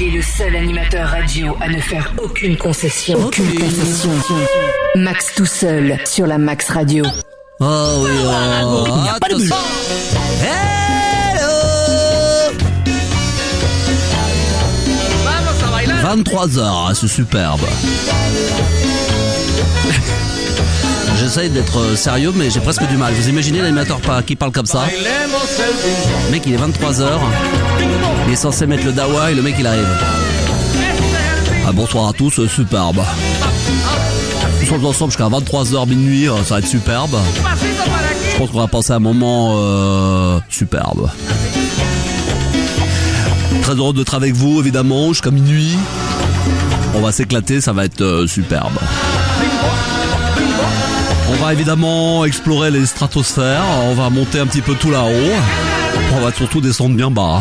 Il est le seul animateur radio à ne faire aucune concession. Aucune concession. Max tout seul sur la Max Radio. Oh oui, attention. Hello 23h, c'est superbe. J'essaye d'être sérieux, mais j'ai presque du mal. Vous imaginez l'animateur qui parle comme ça? Le mec, il est 23h. Il est censé mettre le dawa et le mec, il arrive. Ah, bonsoir à tous, superbe. Nous sommes ensemble jusqu'à 23h minuit, ça va être superbe. Je pense qu'on va passer un moment superbe. Très heureux d'être avec vous, évidemment, jusqu'à minuit. On va s'éclater, ça va être superbe. On va évidemment explorer les stratosphères, on va monter un petit peu tout là-haut. On va surtout descendre bien bas.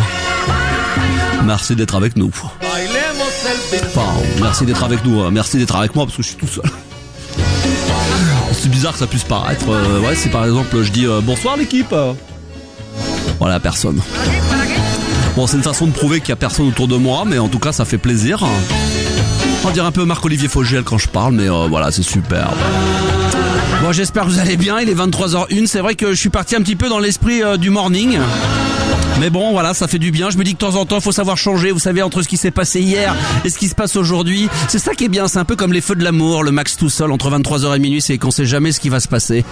Merci d'être avec nous. Enfin, merci d'être avec nous, merci d'être avec moi parce que je suis tout seul. C'est bizarre que ça puisse paraître. Ouais, si par exemple je dis bonsoir l'équipe. Voilà, personne. Bon, c'est une façon de prouver qu'il y a personne autour de moi, mais en tout cas ça fait plaisir. On dirait un peu Marc-Olivier Fogiel quand je parle, mais voilà, c'est superbe. Bon, j'espère que vous allez bien, il est 23h01, c'est vrai que je suis parti un petit peu dans l'esprit du morning. Mais bon, voilà, ça fait du bien. Je me dis que de temps en temps, il faut savoir changer. Vous savez, entre ce qui s'est passé hier et ce qui se passe aujourd'hui. C'est ça qui est bien. C'est un peu comme les feux de l'amour, le Max tout seul entre 23h et minuit. C'est qu'on sait jamais ce qui va se passer.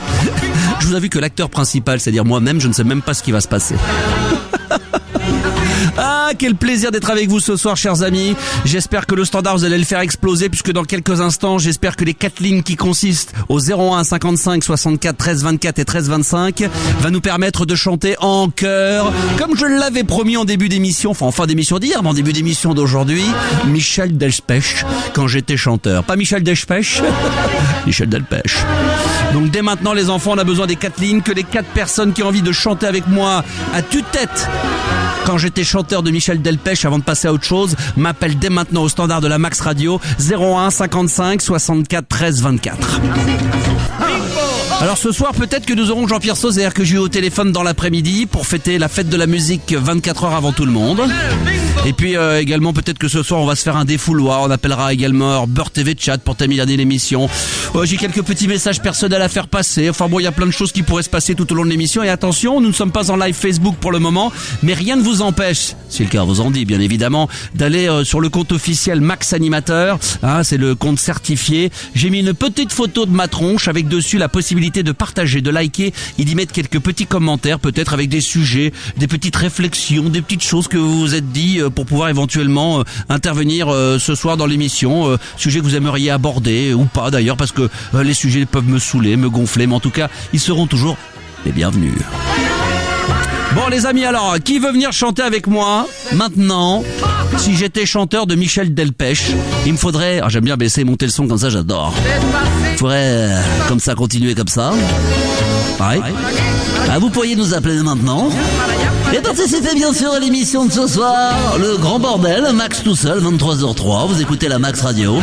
Je vous avoue que l'acteur principal, c'est-à-dire moi-même, je ne sais même pas ce qui va se passer. Ah, quel plaisir d'être avec vous ce soir, chers amis. J'espère que le standard, vous allez le faire exploser, puisque dans quelques instants, j'espère que les 4 lignes qui consistent au 01 55 64 13 24 et 13 25 va nous permettre de chanter en chœur, comme je l'avais promis en début d'émission, enfin en fin d'émission d'hier, mais en début d'émission d'aujourd'hui, Michel Delpech, quand j'étais chanteur. Pas Michel Delpech, Michel Delpech. Donc dès maintenant, les enfants, on a besoin des 4 lignes, que les 4 personnes qui ont envie de chanter avec moi à tue-tête, quand j'étais chanteur de Michel Delpech, avant de passer à autre chose, m'appelle dès maintenant au standard de la Max Radio 01 55 64 13 24. Alors ce soir, peut-être que nous aurons Jean-Pierre Sauzère, que j'ai eu au téléphone dans l'après-midi pour fêter la fête de la musique 24 heures avant tout le monde. Et puis également, peut-être que ce soir, on va se faire un défouloir. On appellera également Beurre TV Chat pour terminer l'émission. J'ai quelques petits messages personnels à faire passer. Enfin bon, il y a plein de choses qui pourraient se passer tout au long de l'émission. Et attention, nous ne sommes pas en live Facebook pour le moment, mais rien ne vous empêche, si le cœur vous en dit bien évidemment, d'aller sur le compte officiel Max Animateur. C'est le compte certifié. J'ai mis une petite photo de ma tronche avec dessus la possibilité de partager, de liker et d'y mettre quelques petits commentaires, peut-être avec des sujets, des petites réflexions, des petites choses que vous vous êtes dit pour pouvoir éventuellement intervenir ce soir dans l'émission, sujets que vous aimeriez aborder ou pas d'ailleurs, parce que les sujets peuvent me saouler, me gonfler, mais en tout cas, ils seront toujours les bienvenus. Bon les amis, alors, qui veut venir chanter avec moi maintenant? Si j'étais chanteur de Michel Delpech, il me faudrait... j'aime bien baisser et monter le son comme ça, j'adore. Il faudrait comme ça continuer comme ça. Ouais. Vous pourriez nous appeler maintenant et participer bien sûr à l'émission de ce soir, le grand bordel, Max tout seul, 23h03, vous écoutez la Max Radio.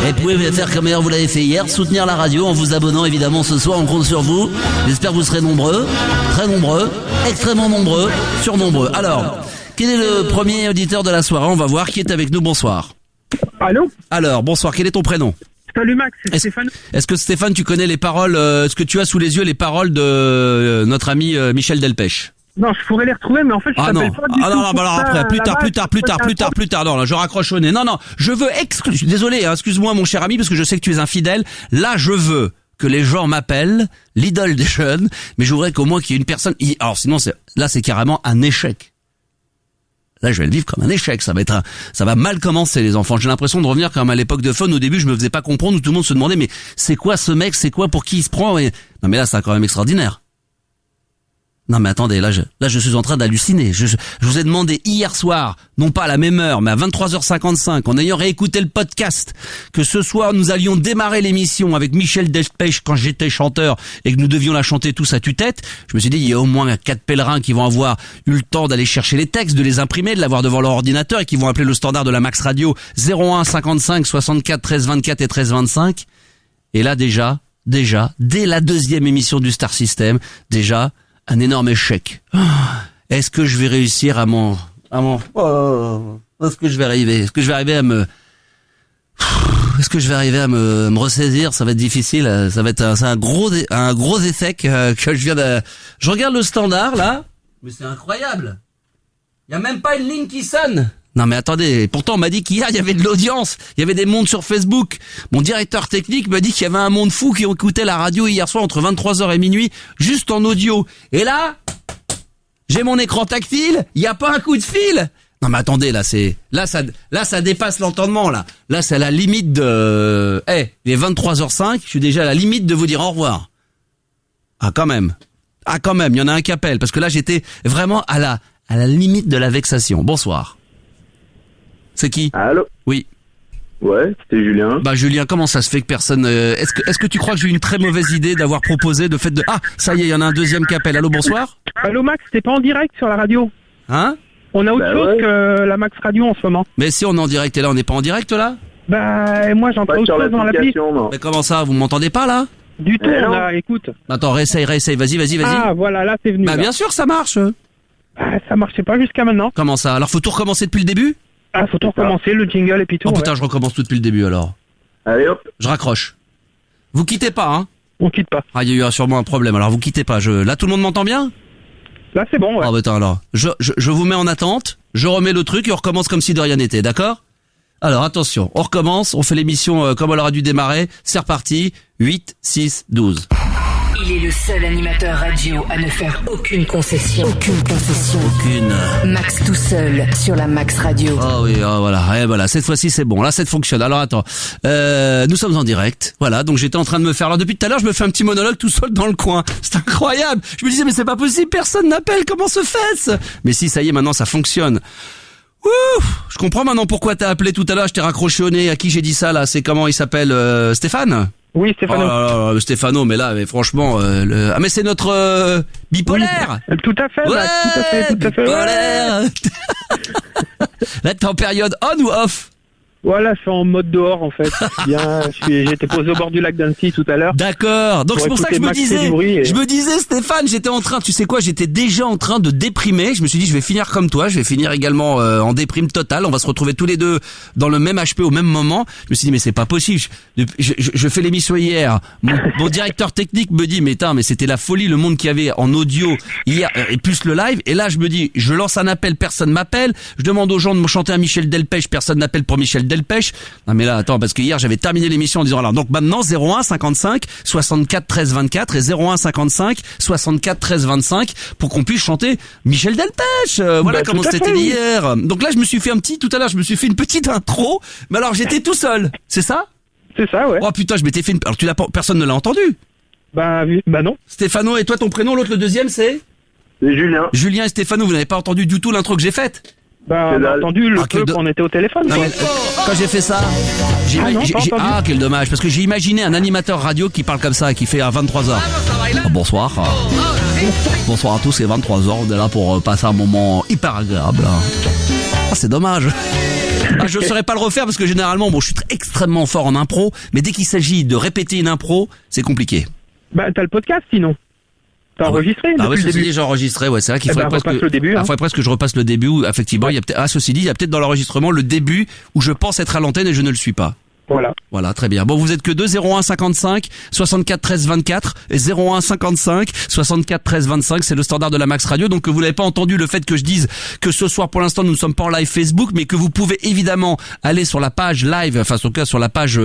Et vous pouvez faire comme vous l'avez fait hier, soutenir la radio en vous abonnant évidemment ce soir, on compte sur vous. J'espère que vous serez nombreux, très nombreux, extrêmement nombreux, surnombreux. Alors, quel est le premier auditeur de la soirée? On va voir qui est avec nous, bonsoir. Allô? Alors, bonsoir, quel est ton prénom? Salut Max, c'est Stéphane. Est-ce que Stéphane, tu connais les paroles, est-ce que tu as sous les yeux les paroles de notre ami Michel Delpech? Non, je pourrais les retrouver, mais en fait, je t'appelle pas du tout. Non, alors après, plus tard, non, là, je raccroche au nez. Non, je veux désolé, excuse-moi mon cher ami, parce que je sais que tu es infidèle. Là, je veux que les gens m'appellent l'idole des jeunes, mais je voudrais qu'au moins qu'il y ait une personne, alors sinon, c'est carrément un échec. Là, je vais le vivre comme un échec. Ça va mal commencer, les enfants. J'ai l'impression de revenir comme à l'époque de Fun. Au début, je me faisais pas comprendre, où tout le monde se demandait, mais c'est quoi ce mec? C'est quoi? Pour qui il se prend? Non, mais là, c'est quand même extraordinaire. Non mais attendez, là je suis en train d'halluciner. Je vous ai demandé hier soir, non pas à la même heure, mais à 23h55, en ayant réécouté le podcast, que ce soir nous allions démarrer l'émission avec Michel Delpech quand j'étais chanteur et que nous devions la chanter tous à tue-tête. Je me suis dit, il y a au moins 4 pèlerins qui vont avoir eu le temps d'aller chercher les textes, de les imprimer, de l'avoir devant leur ordinateur et qui vont appeler le standard de la Max Radio 01 55 64 13 24 et 13 25. Et là déjà, dès la deuxième émission du Star System, un énorme échec. Est-ce que je vais réussir à mon Est-ce que je vais arriver à me ressaisir? Ça va être difficile. Ça va être un gros échec que je viens de. Je regarde le standard là, mais c'est incroyable. Il y a même pas une ligne qui sonne. Non mais attendez, pourtant on m'a dit qu'hier il y avait de l'audience, il y avait des mondes sur Facebook. Mon directeur technique m'a dit qu'il y avait un monde fou qui écoutait la radio hier soir entre 23h et minuit, juste en audio. Et là, j'ai mon écran tactile, il y a pas un coup de fil. Non mais attendez, là ça dépasse l'entendement là. Là c'est à la limite de il est 23h05, je suis déjà à la limite de vous dire au revoir. Ah quand même, il y en a un qui appelle parce que là j'étais vraiment à la limite de la vexation. Bonsoir. C'est qui? Allô? Oui. Ouais, c'était Julien. Bah Julien, comment ça se fait que personne est-ce que tu crois que j'ai eu une très mauvaise idée d'avoir proposé de fait de Ah, ça y est, il y en a un deuxième qui appelle. Allô, bonsoir. Allô Max, t'es pas en direct sur la radio? Hein? On a autre chose que la Max Radio en ce moment. Mais si on est en direct et là on n'est pas en direct là? Bah moi j'entends autre chose dans l'appli. Mais comment ça, vous m'entendez pas là? Du tout, écoute. Attends, réessaye, vas-y. Ah voilà, là c'est venu. Bah là. bien sûr ça marche. Bah, ça marchait pas jusqu'à maintenant. Comment ça? Alors faut tout recommencer depuis le début? Ah, faut tout recommencer, le jingle et puis tout. Oh putain, je recommence tout depuis le début alors. Allez hop. Je raccroche. Vous quittez pas, hein? On quitte pas. Ah, il y a eu sûrement un problème, alors vous quittez pas. Là tout le monde m'entend bien? Là c'est bon, ouais. Ah putain alors. Je vous mets en attente, je remets le truc et on recommence comme si de rien n'était, d'accord? Alors attention, on recommence, on fait l'émission comme elle aura dû démarrer. C'est reparti, 8, 6, 12. Il est le seul animateur radio à ne faire aucune concession. Aucune. Max tout seul sur la Max Radio. Ah oui, voilà. Et voilà, cette fois-ci c'est bon. Là, ça fonctionne. Alors attends, nous sommes en direct. Voilà, donc j'étais en train de me faire. Alors depuis tout à l'heure, je me fais un petit monologue tout seul dans le coin. C'est incroyable. Je me disais mais c'est pas possible, personne n'appelle. Comment se fait-ce? Mais si, ça y est, maintenant ça fonctionne. Ouf, je comprends maintenant pourquoi t'as appelé tout à l'heure. Je t'ai raccroché au nez. À qui j'ai dit ça là? C'est comment il s'appelle? Stéphane? Oui, Stéphano. Oh là là, Stéphano, mais là, mais franchement, ah mais c'est notre bipolaire. Oui, tout à fait, ouais, Max, tout à fait. Bipolaire. Là, t'es en période on ou off? Voilà, je suis en mode dehors en fait. J'étais posé au bord du lac d'Annecy tout à l'heure. D'accord. Donc c'est pour ça que je me disais Stéphane, j'étais en train, tu sais quoi, j'étais déjà en train de déprimer. Je me suis dit je vais finir comme toi, je vais finir également en déprime totale. On va se retrouver tous les deux dans le même HP au même moment. Je me suis dit mais c'est pas possible. Je fais l'émission hier. Mon directeur technique me dit mais c'était la folie le monde qu'il y avait en audio hier et plus le live. Et là je me dis je lance un appel, personne m'appelle. Je demande aux gens de me chanter un Michel Delpech, personne n'appelle pour Michel Delpech. Non mais là attends parce que hier j'avais terminé l'émission en disant alors donc maintenant 01 55 64 13 24 et 01 55 64 13 25 pour qu'on puisse chanter Michel Delpech. Voilà comment c'était hier. Donc là je me suis fait une petite intro mais alors j'étais tout seul. C'est ça? C'est ça, ouais. Oh putain, je m'étais fait alors personne ne l'a entendu. Bah non. Stéphano, et toi ton prénom, l'autre le deuxième c'est? C'est Julien. Julien et Stéphano, vous n'avez pas entendu du tout l'intro que j'ai faite? Bah, on a entendu le peu qu'on était au téléphone. Non, mais, quand j'ai fait ça, quel dommage, parce que j'ai imaginé un animateur radio qui parle comme ça, qui fait à 23h. Bonsoir. Bonsoir à tous, c'est 23h, on est là pour passer un moment hyper agréable. Ah, c'est dommage. Ah, je ne saurais pas le refaire parce que généralement, je suis extrêmement fort en impro, mais dès qu'il s'agit de répéter une impro, c'est compliqué. Bah, t'as le podcast sinon. T'as enregistré oui, le début. j'ai enregistré, ouais, c'est vrai qu'il faudrait presque le début. Il faudrait presque que je repasse le début où, effectivement, il y a peut-être, ceci dit, il y a peut-être dans l'enregistrement le début où je pense être à l'antenne et je ne le suis pas. Voilà, très bien. Bon, vous êtes que 01 55 64 13 24 et 01 55 64 13 25, c'est le standard de la Max Radio. Donc vous n'avez pas entendu le fait que je dise que ce soir pour l'instant nous ne sommes pas en live Facebook, mais que vous pouvez évidemment aller sur la page live, enfin en tout cas sur la page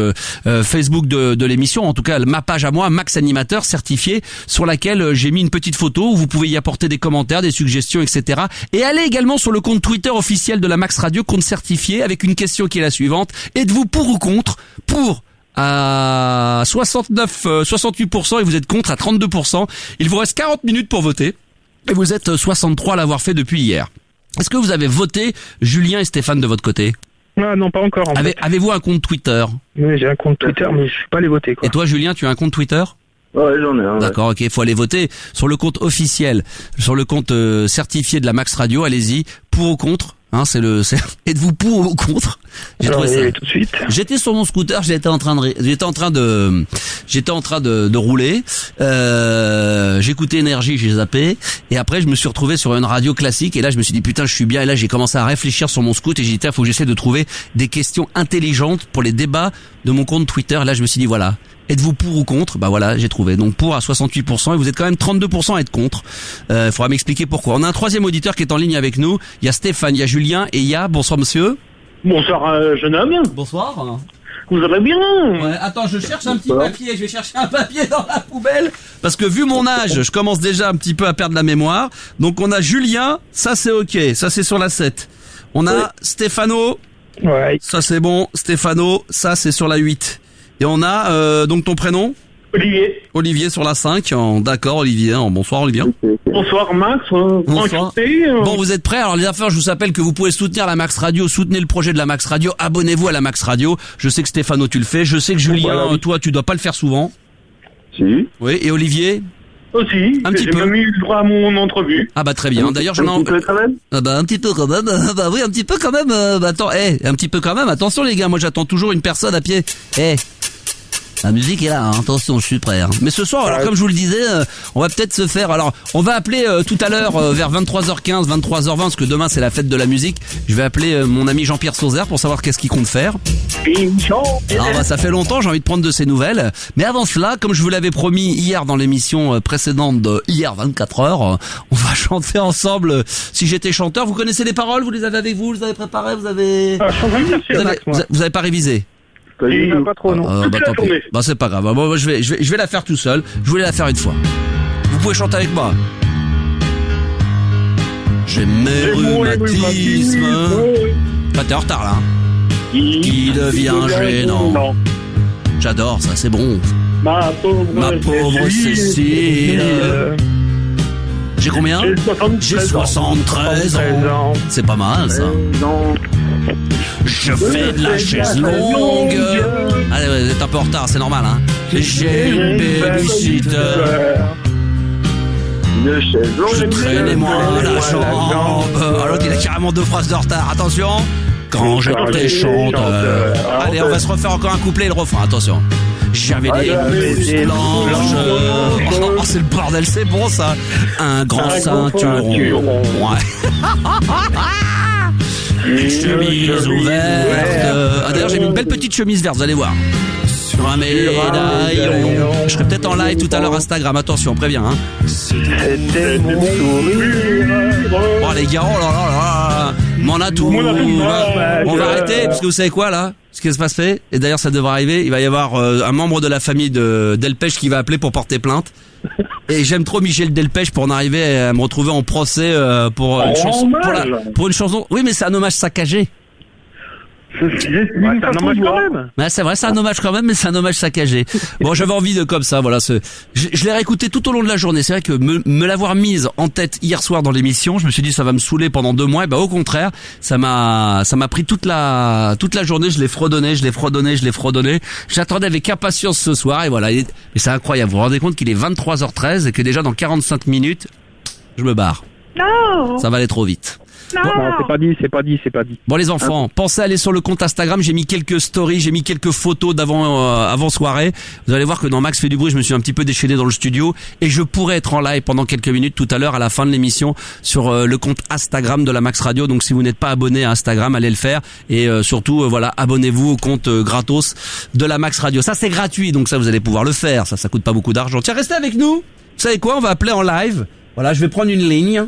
Facebook de l'émission, en tout cas ma page à moi, Max Animateur certifié, sur laquelle j'ai mis une petite photo où vous pouvez y apporter des commentaires, des suggestions, etc. Et allez également sur le compte Twitter officiel de la Max Radio, compte certifié, avec une question qui est la suivante: êtes-vous pour ou contre? Pour à 68% et vous êtes contre à 32%. Il vous reste 40 minutes pour voter et vous êtes 63 à l'avoir fait depuis hier. Est-ce que vous avez voté, Julien et Stéphane, de votre côté? Ah non, pas encore. Avez-vous un compte Twitter? Oui, j'ai un compte Twitter, mais je suis pas allé voter, quoi. Et toi, Julien, tu as un compte Twitter? Ouais, j'en ai un. D'accord, ok, faut aller voter sur le compte officiel, sur le compte certifié de la Max Radio. Allez-y, pour ou contre. Êtes-vous pour ou contre? J'ai trouvé ça. Tout de suite. J'étais sur mon scooter, j'étais en train de rouler. J'écoutais Énergie, j'ai zappé, et après je me suis retrouvé sur une radio classique, et là je me suis dit putain je suis bien, et là j'ai commencé à réfléchir sur mon scoot, et j'ai dit tiens faut que j'essaie de trouver des questions intelligentes pour les débats de mon compte Twitter. Et là je me suis dit voilà, êtes-vous pour ou contre? Bah voilà, j'ai trouvé. Donc pour à 68%, et vous êtes quand même 32% à être contre. Faudra m'expliquer pourquoi. On a un troisième auditeur qui est en ligne avec nous. Il y a Stéphane, il y a Julien, et il y a, bonsoir monsieur. Bonsoir, jeune homme. Bonsoir. Vous allez bien? Ouais, attends, je cherche un petit papier, je vais chercher un papier dans la poubelle, parce que vu mon âge, je commence déjà un petit peu à perdre la mémoire. Donc on a Julien, ça c'est ok, ça c'est sur la 7. On a Stéphano, Ouais. ça c'est bon, Stéphano, ça c'est sur la 8. Et on a donc ton prénom? Olivier. Olivier sur la 5, d'accord Olivier, bonsoir Olivier. Bonsoir Max. Bonsoir. Enchanté. Bon, vous êtes prêts? Alors les affaires, je vous rappelle que vous pouvez soutenir la Max Radio, soutenez le projet de la Max Radio, abonnez-vous à la Max Radio. Je sais que Stéphano tu le fais, je sais que Julien, Voilà, oui. toi tu dois pas le faire souvent. Si. Oui, et Olivier? Aussi. Un petit J'ai peu. même eu le droit à mon entrevue. Ah bah très bien. D'ailleurs, j'en ai Un petit peu quand même. Ah bah un petit peu quand même. Bah oui, un petit peu quand même. Bah attends, un petit peu quand même. Attention les gars, moi j'attends toujours une personne à pied. La musique est là, hein. Attention, je suis prêt. Hein. Mais ce soir, alors comme je vous le disais, on va peut-être se faire. Alors, on va appeler tout à l'heure vers 23h15, 23h20, parce que demain c'est la fête de la musique. Je vais appeler mon ami Jean-Pierre Sauzère pour savoir qu'est-ce qu'il compte faire. Alors bah, ça fait longtemps, j'ai envie de prendre de ses nouvelles. Mais avant cela, comme je vous l'avais promis hier dans l'émission précédente de hier 24h, on va chanter ensemble. Si j'étais chanteur, vous connaissez les paroles, vous les avez avec vous, vous les avez préparées, vous avez. Je suis en train de chercher, Max, moi. Vous avez pas révisé? Pas du tout. Pas trop, non. Toute Bah la tant pis. journée. Bah c'est pas grave. Bon, moi, je vais la faire tout seul. Je voulais la faire une fois. Vous pouvez chanter avec moi. J'ai mes rhumatismes. Ah, t'es en retard là. Hein. Qui devient gênant. J'adore ça, c'est bon. Ma pauvre Cécile. J'ai combien? J'ai 73 ans. C'est pas mal ça. Non. Je fais de la chaise longue. Allez, vous êtes un peu en retard, c'est normal, hein. J'ai une babysitter. Une chaise longue. Traînez-moi la jambe. Alors qu'il a carrément 2 phrases de retard. Attention. Quand j'étais chanteur. Allez, on va se refaire encore un couplet et le refrain. Attention. J'avais des blouses blanches. Oh, c'est le bordel, c'est bon ça. Un grand ceinturon. Ouais. Chemise ouverte. Ah, d'ailleurs, j'ai mis une belle petite chemise verte, vous allez voir. Sur un médaillon. Je serai peut-être en live tout à l'heure Instagram. Attention, préviens. Hein. C'était mon sourire. Oh les gars, oh là là là. M'en a tout. On va arrêter, parce que vous savez quoi là? Ce qui va se passer, et d'ailleurs ça devrait arriver, il va y avoir un membre de la famille de Delpech qui va appeler pour porter plainte. Et j'aime trop Michel Delpech pour en arriver à me retrouver en procès pour une chanson. Pour une chanson. Oui, mais c'est un hommage saccagé. C'est un hommage quand même. Ouais, c'est vrai, c'est un hommage quand même, mais c'est un hommage saccagé. Bon, j'avais envie de comme ça, voilà. Je l'ai réécouté tout au long de la journée. C'est vrai que me l'avoir mise en tête hier soir dans l'émission, je me suis dit ça va me saouler pendant 2 mois. Et bah au contraire, ça m'a pris toute la journée. Je l'ai fredonné. J'attendais avec impatience ce soir et voilà. Et c'est incroyable. Vous vous rendez compte qu'il est 23h13 et que déjà dans 45 minutes, je me barre. Non, Ça va aller trop vite. non. Non, c'est pas dit. Bon les enfants, pensez à aller sur le compte Instagram, j'ai mis quelques stories, j'ai mis quelques photos avant soirée. Vous allez voir que dans Max fait du bruit, je me suis un petit peu déchaîné dans le studio et je pourrais être en live pendant quelques minutes tout à l'heure à la fin de l'émission sur le compte Instagram de la Max Radio. Donc si vous n'êtes pas abonné à Instagram, allez le faire et surtout voilà, abonnez-vous au compte gratos de la Max Radio. Ça c'est gratuit, donc ça vous allez pouvoir le faire, ça coûte pas beaucoup d'argent. Tiens, restez avec nous. Vous savez quoi, on va appeler en live. Voilà, je vais prendre une ligne.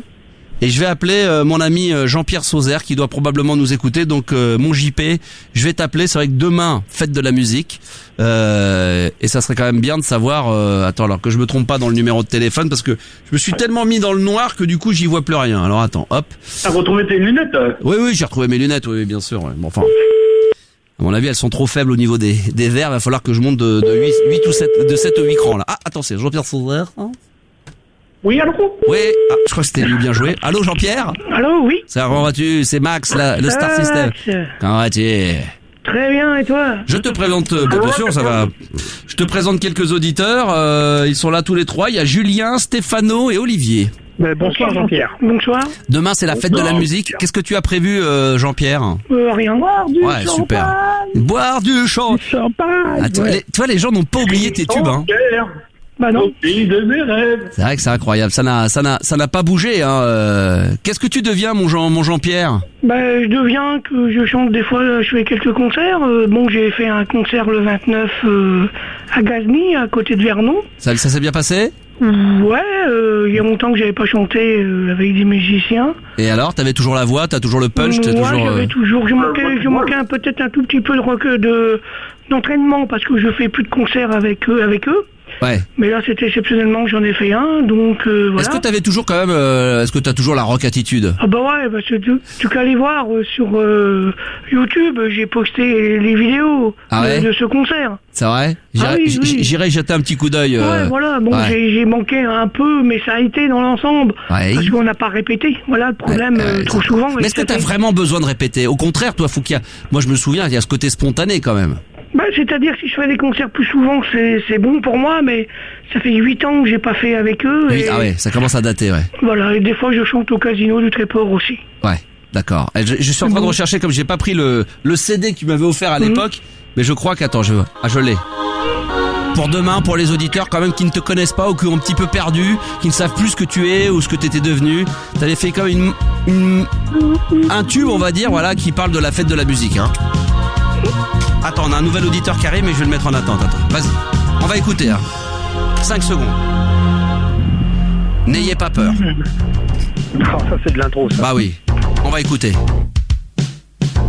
Et je vais appeler mon ami Jean-Pierre Sauzère qui doit probablement nous écouter. Donc mon JP, je vais t'appeler. C'est vrai que demain, fête de la musique. Et ça serait quand même bien de savoir... attends, alors que je me trompe pas dans le numéro de téléphone parce que je me suis tellement mis dans le noir que du coup j'y vois plus rien. Alors attends, hop. T'as retrouvé tes lunettes? Oui, j'ai retrouvé mes lunettes, oui, bien sûr. Ouais. Bon, enfin, à mon avis, elles sont trop faibles au niveau des verres. Il va falloir que je monte de 8 ou 7, de 7 ou 8 crans là. Ah, attends, c'est Jean-Pierre Sauzère. Hein. Oui, allô? Oui, je crois que c'était lui, bien joué. Allô Jean-Pierre? Allô, oui. Comment vas-tu? C'est Max, le Star System. Max. Comment vas-tu? Très bien, et toi? Je te présente, bien sûr, ça va. Je te présente quelques auditeurs. Ils sont là tous les 3. Il y a Julien, Stéphano et Olivier. Bonsoir Jean-Pierre. Bonsoir. Demain, c'est la fête de la musique. Qu'est-ce que tu as prévu, Jean-Pierre? Rien. Ouais, super. Boire du champagne. Champagne. Toi, les gens n'ont pas oublié tes tubes, hein. Bah non. Au pays de mes rêves. C'est vrai que c'est incroyable. Ça n'a pas bougé, hein. Qu'est-ce que tu deviens, mon Jean-Pierre? Bah je deviens que je chante des fois, je fais quelques concerts. Bon, j'ai fait un concert le 29 à Gazny, à côté de Vernon. Ça s'est bien passé? Ouais, il y a longtemps que j'avais pas chanté avec des musiciens. Et alors, t'avais toujours la voix, t'as toujours le punch, t'as toujours... j'avais toujours. Je manquais peut-être un tout petit peu d'entraînement parce que je fais plus de concerts avec eux. Ouais. Mais là, c'était exceptionnellement que j'en ai fait un, donc voilà. Est-ce que t'avais toujours quand même, est-ce que t'as toujours la rock attitude? Ah bah ouais, parce que tu peux aller voir sur YouTube, j'ai posté les vidéos de ce concert. C'est vrai? J'irai jeter un petit coup d'œil. Ouais, voilà, bon, ouais. J'ai manqué un peu, mais ça a été dans l'ensemble. Ouais. Parce qu'on n'a pas répété. Voilà le problème, trop souvent. Mais est-ce que t'as vraiment besoin de répéter? Au contraire, toi, moi je me souviens, il y a ce côté spontané quand même. Bah, c'est-à-dire si je fais des concerts plus souvent, c'est bon pour moi, mais ça fait 8 ans que j'ai pas fait avec eux. Oui, ah ouais, ça commence à dater, ouais. Voilà, et des fois je chante au Casino du Tréport aussi. Ouais, d'accord. Je suis en train de rechercher, comme j'ai pas pris le CD que tu m'avais offert à l'époque, mais je crois qu'attends, je l'ai. Pour demain, pour les auditeurs quand même qui ne te connaissent pas ou qui ont un petit peu perdu, qui ne savent plus ce que tu es ou ce que t'étais devenu, t'avais fait comme un tube, on va dire, voilà, qui parle de la fête de la musique, hein. Attends, on a un nouvel auditeur qui arrive, mais je vais le mettre en attente. Attends, vas-y. On va écouter, hein. 5 secondes. N'ayez pas peur. Oh, ça c'est de l'intro, ça. Bah oui. On va écouter.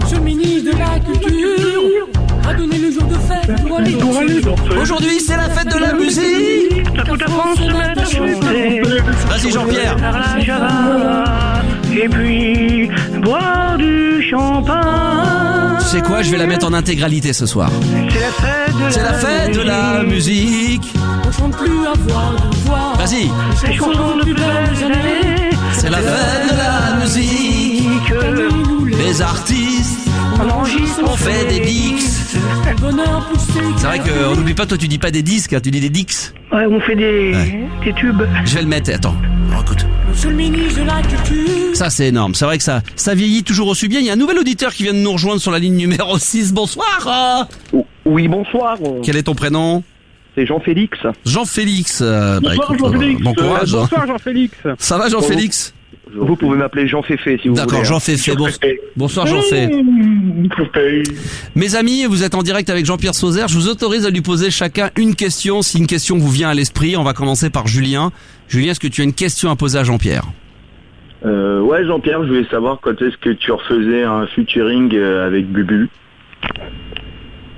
Monsieur le ministre de la Culture a donné le jour de fête pour aller danser. Aujourd'hui, c'est la fête de la musique. Toute la France se met à chanter. Vas-y, Jean-Pierre. Et puis, boire du champagne. Tu sais quoi, je vais la mettre en intégralité ce soir. C'est la fête de la musique. On chante plus à voix de voix. Vas-y. C'est les chansons de plus belles années. C'est la fête de la musique. Les artistes, on fait des dix. C'est vrai qu'on n'oublie pas, toi tu dis pas des disques, hein, tu dis des dix. Ouais, on fait des tubes. Je vais le mettre, attends, écoute. Monsieur le ministre de la Culture. Ça c'est énorme, c'est vrai que ça vieillit toujours aussi bien. Il y a un nouvel auditeur qui vient de nous rejoindre sur la ligne numéro 6. Bonsoir. Oui, bonsoir. Quel est ton prénom? C'est Jean-Félix. Jean-Félix. Bonsoir Jean-Félix. Bon courage. Bonsoir Jean-Félix. Ça va Jean-Félix? Vous pouvez m'appeler Jean-Féfé si vous voulez. D'accord, Jean-Féfé. Bonsoir Jean-Fé. Mes amis, vous êtes en direct avec Jean-Pierre Sauzère. Je vous autorise à lui poser chacun une question. Si une question vous vient à l'esprit, on va commencer par Julien. Julien, est-ce que tu as une question à poser à Jean-Pierre? Ouais, Jean-Pierre, je voulais savoir quand est-ce que tu refaisais un featuring avec Bubu.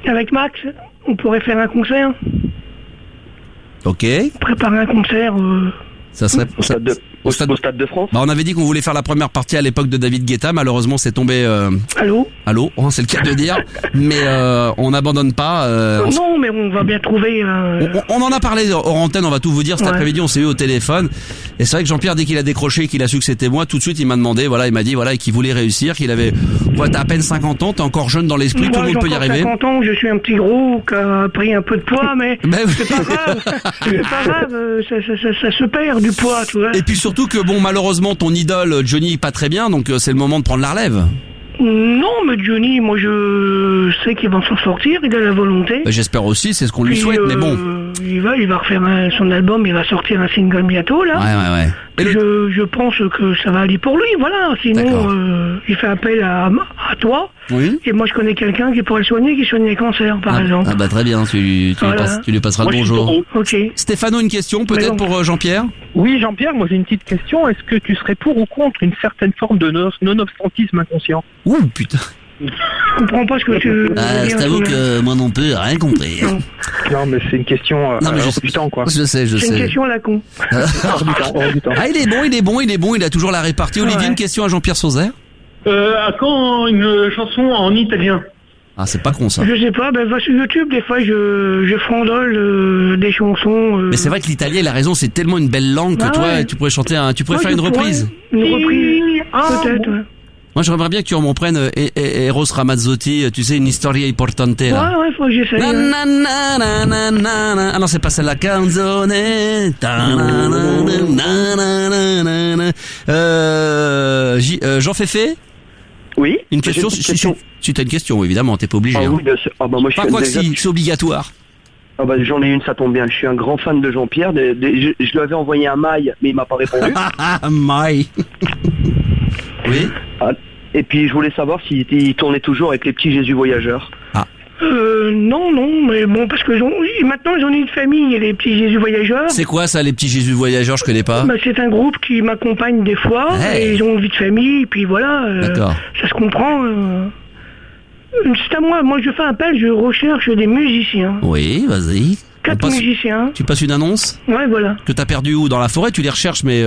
Avec Max, on pourrait faire un concert. Ok. Préparer un concert. Ça serait Au Stade de France. Bah, on avait dit qu'on voulait faire la première partie à l'époque de David Guetta. Malheureusement, c'est tombé. Allô, oh, c'est le cas de dire. Mais on n'abandonne pas. Non, mais on va bien trouver. On en a parlé hors antenne. On va tout vous dire cet après-midi. On s'est eu au téléphone. Et c'est vrai que Jean-Pierre, dès qu'il a décroché et qu'il a su que c'était moi, tout de suite, il m'a demandé. Voilà, il m'a dit qu'il voulait réussir, qu'il avait. Ouais, t'as à peine 50 ans, t'es encore jeune dans l'esprit. Tout le monde peut y arriver. 50 ans, je suis un petit gros qui a pris un peu de poids, mais c'est pas grave. C'est pas grave. Ça se perd du poids, tu vois. Et puis surtout que bon, malheureusement, ton idole Johnny pas très bien, donc c'est le moment de prendre la relève. Non, mais Johnny, moi je sais qu'il va s'en sortir, il a la volonté. Bah, j'espère aussi, c'est ce qu'on lui souhaite, mais bon. Il va refaire son album, il va sortir un single bientôt, là. Ouais. Et je pense que ça va aller pour lui, voilà. Sinon, il fait appel à toi. Oui. Et moi, je connais quelqu'un qui pourrait le soigner, qui soigne les cancers, par exemple. Ah bah très bien, tu lui passeras le bonjour. Ok. Stéphano, une question peut-être pour Jean-Pierre? Oui Jean-Pierre, moi j'ai une petite question. Est-ce que tu serais pour ou contre une certaine forme de non-obstantisme inconscient? Ouh putain. Je comprends pas ce que tu veux dire. Je t'avoue que moi non plus, rien compris. Non, mais c'est une question du temps, quoi. Je sais. C'est une question à la con. Hors du temps. Ah, il est bon, il a toujours la répartie. Olivier, une question à Jean-Pierre Sauzère? À quand une chanson en italien? Ah, c'est pas con ça. Je sais pas, va sur YouTube, des fois je frandole des chansons. Mais c'est vrai que l'italien, il a raison, c'est tellement une belle langue que toi, tu pourrais chanter tu pourrais faire une reprise. Une reprise, peut-être, ouais. Moi, j'aimerais bien que tu m'en prennes Eros Ramazzotti, tu sais, une storia importante, là. Ouais, faut que j'essaye. Na, na, na, na, na, na, na. Ah non, c'est pas celle-là. Canzone. Ta, na, na, na, na, na, na, na. Jean Féfé? Oui. Une question? Si t'as une question, évidemment, t'es pas obligé. Ah oui, bien sûr. Ah bah moi je Pas suis quoi que déjà- si, c'est obligatoire. Ah bah j'en ai une, ça tombe bien. Je suis un grand fan de Jean-Pierre. Je lui avais envoyé un mail, mais il m'a pas répondu. Ah, my. Oui? Ah, et puis je voulais savoir s'il tournait toujours avec les petits Jésus voyageurs. Non, mais bon, parce que maintenant j'en ai une famille, et les petits Jésus voyageurs. C'est quoi ça, les petits Jésus voyageurs? Je connais pas. Bah, c'est un groupe qui m'accompagne des fois, Hey. et ils ont une vie de famille, et puis voilà, D'accord. ça se comprend. C'est à moi je fais appel, je recherche des musiciens. Oui, vas-y. 4 musiciens. Tu passes une annonce? Ouais, voilà. Que t'as perdu où? Dans la forêt? Tu les recherches, mais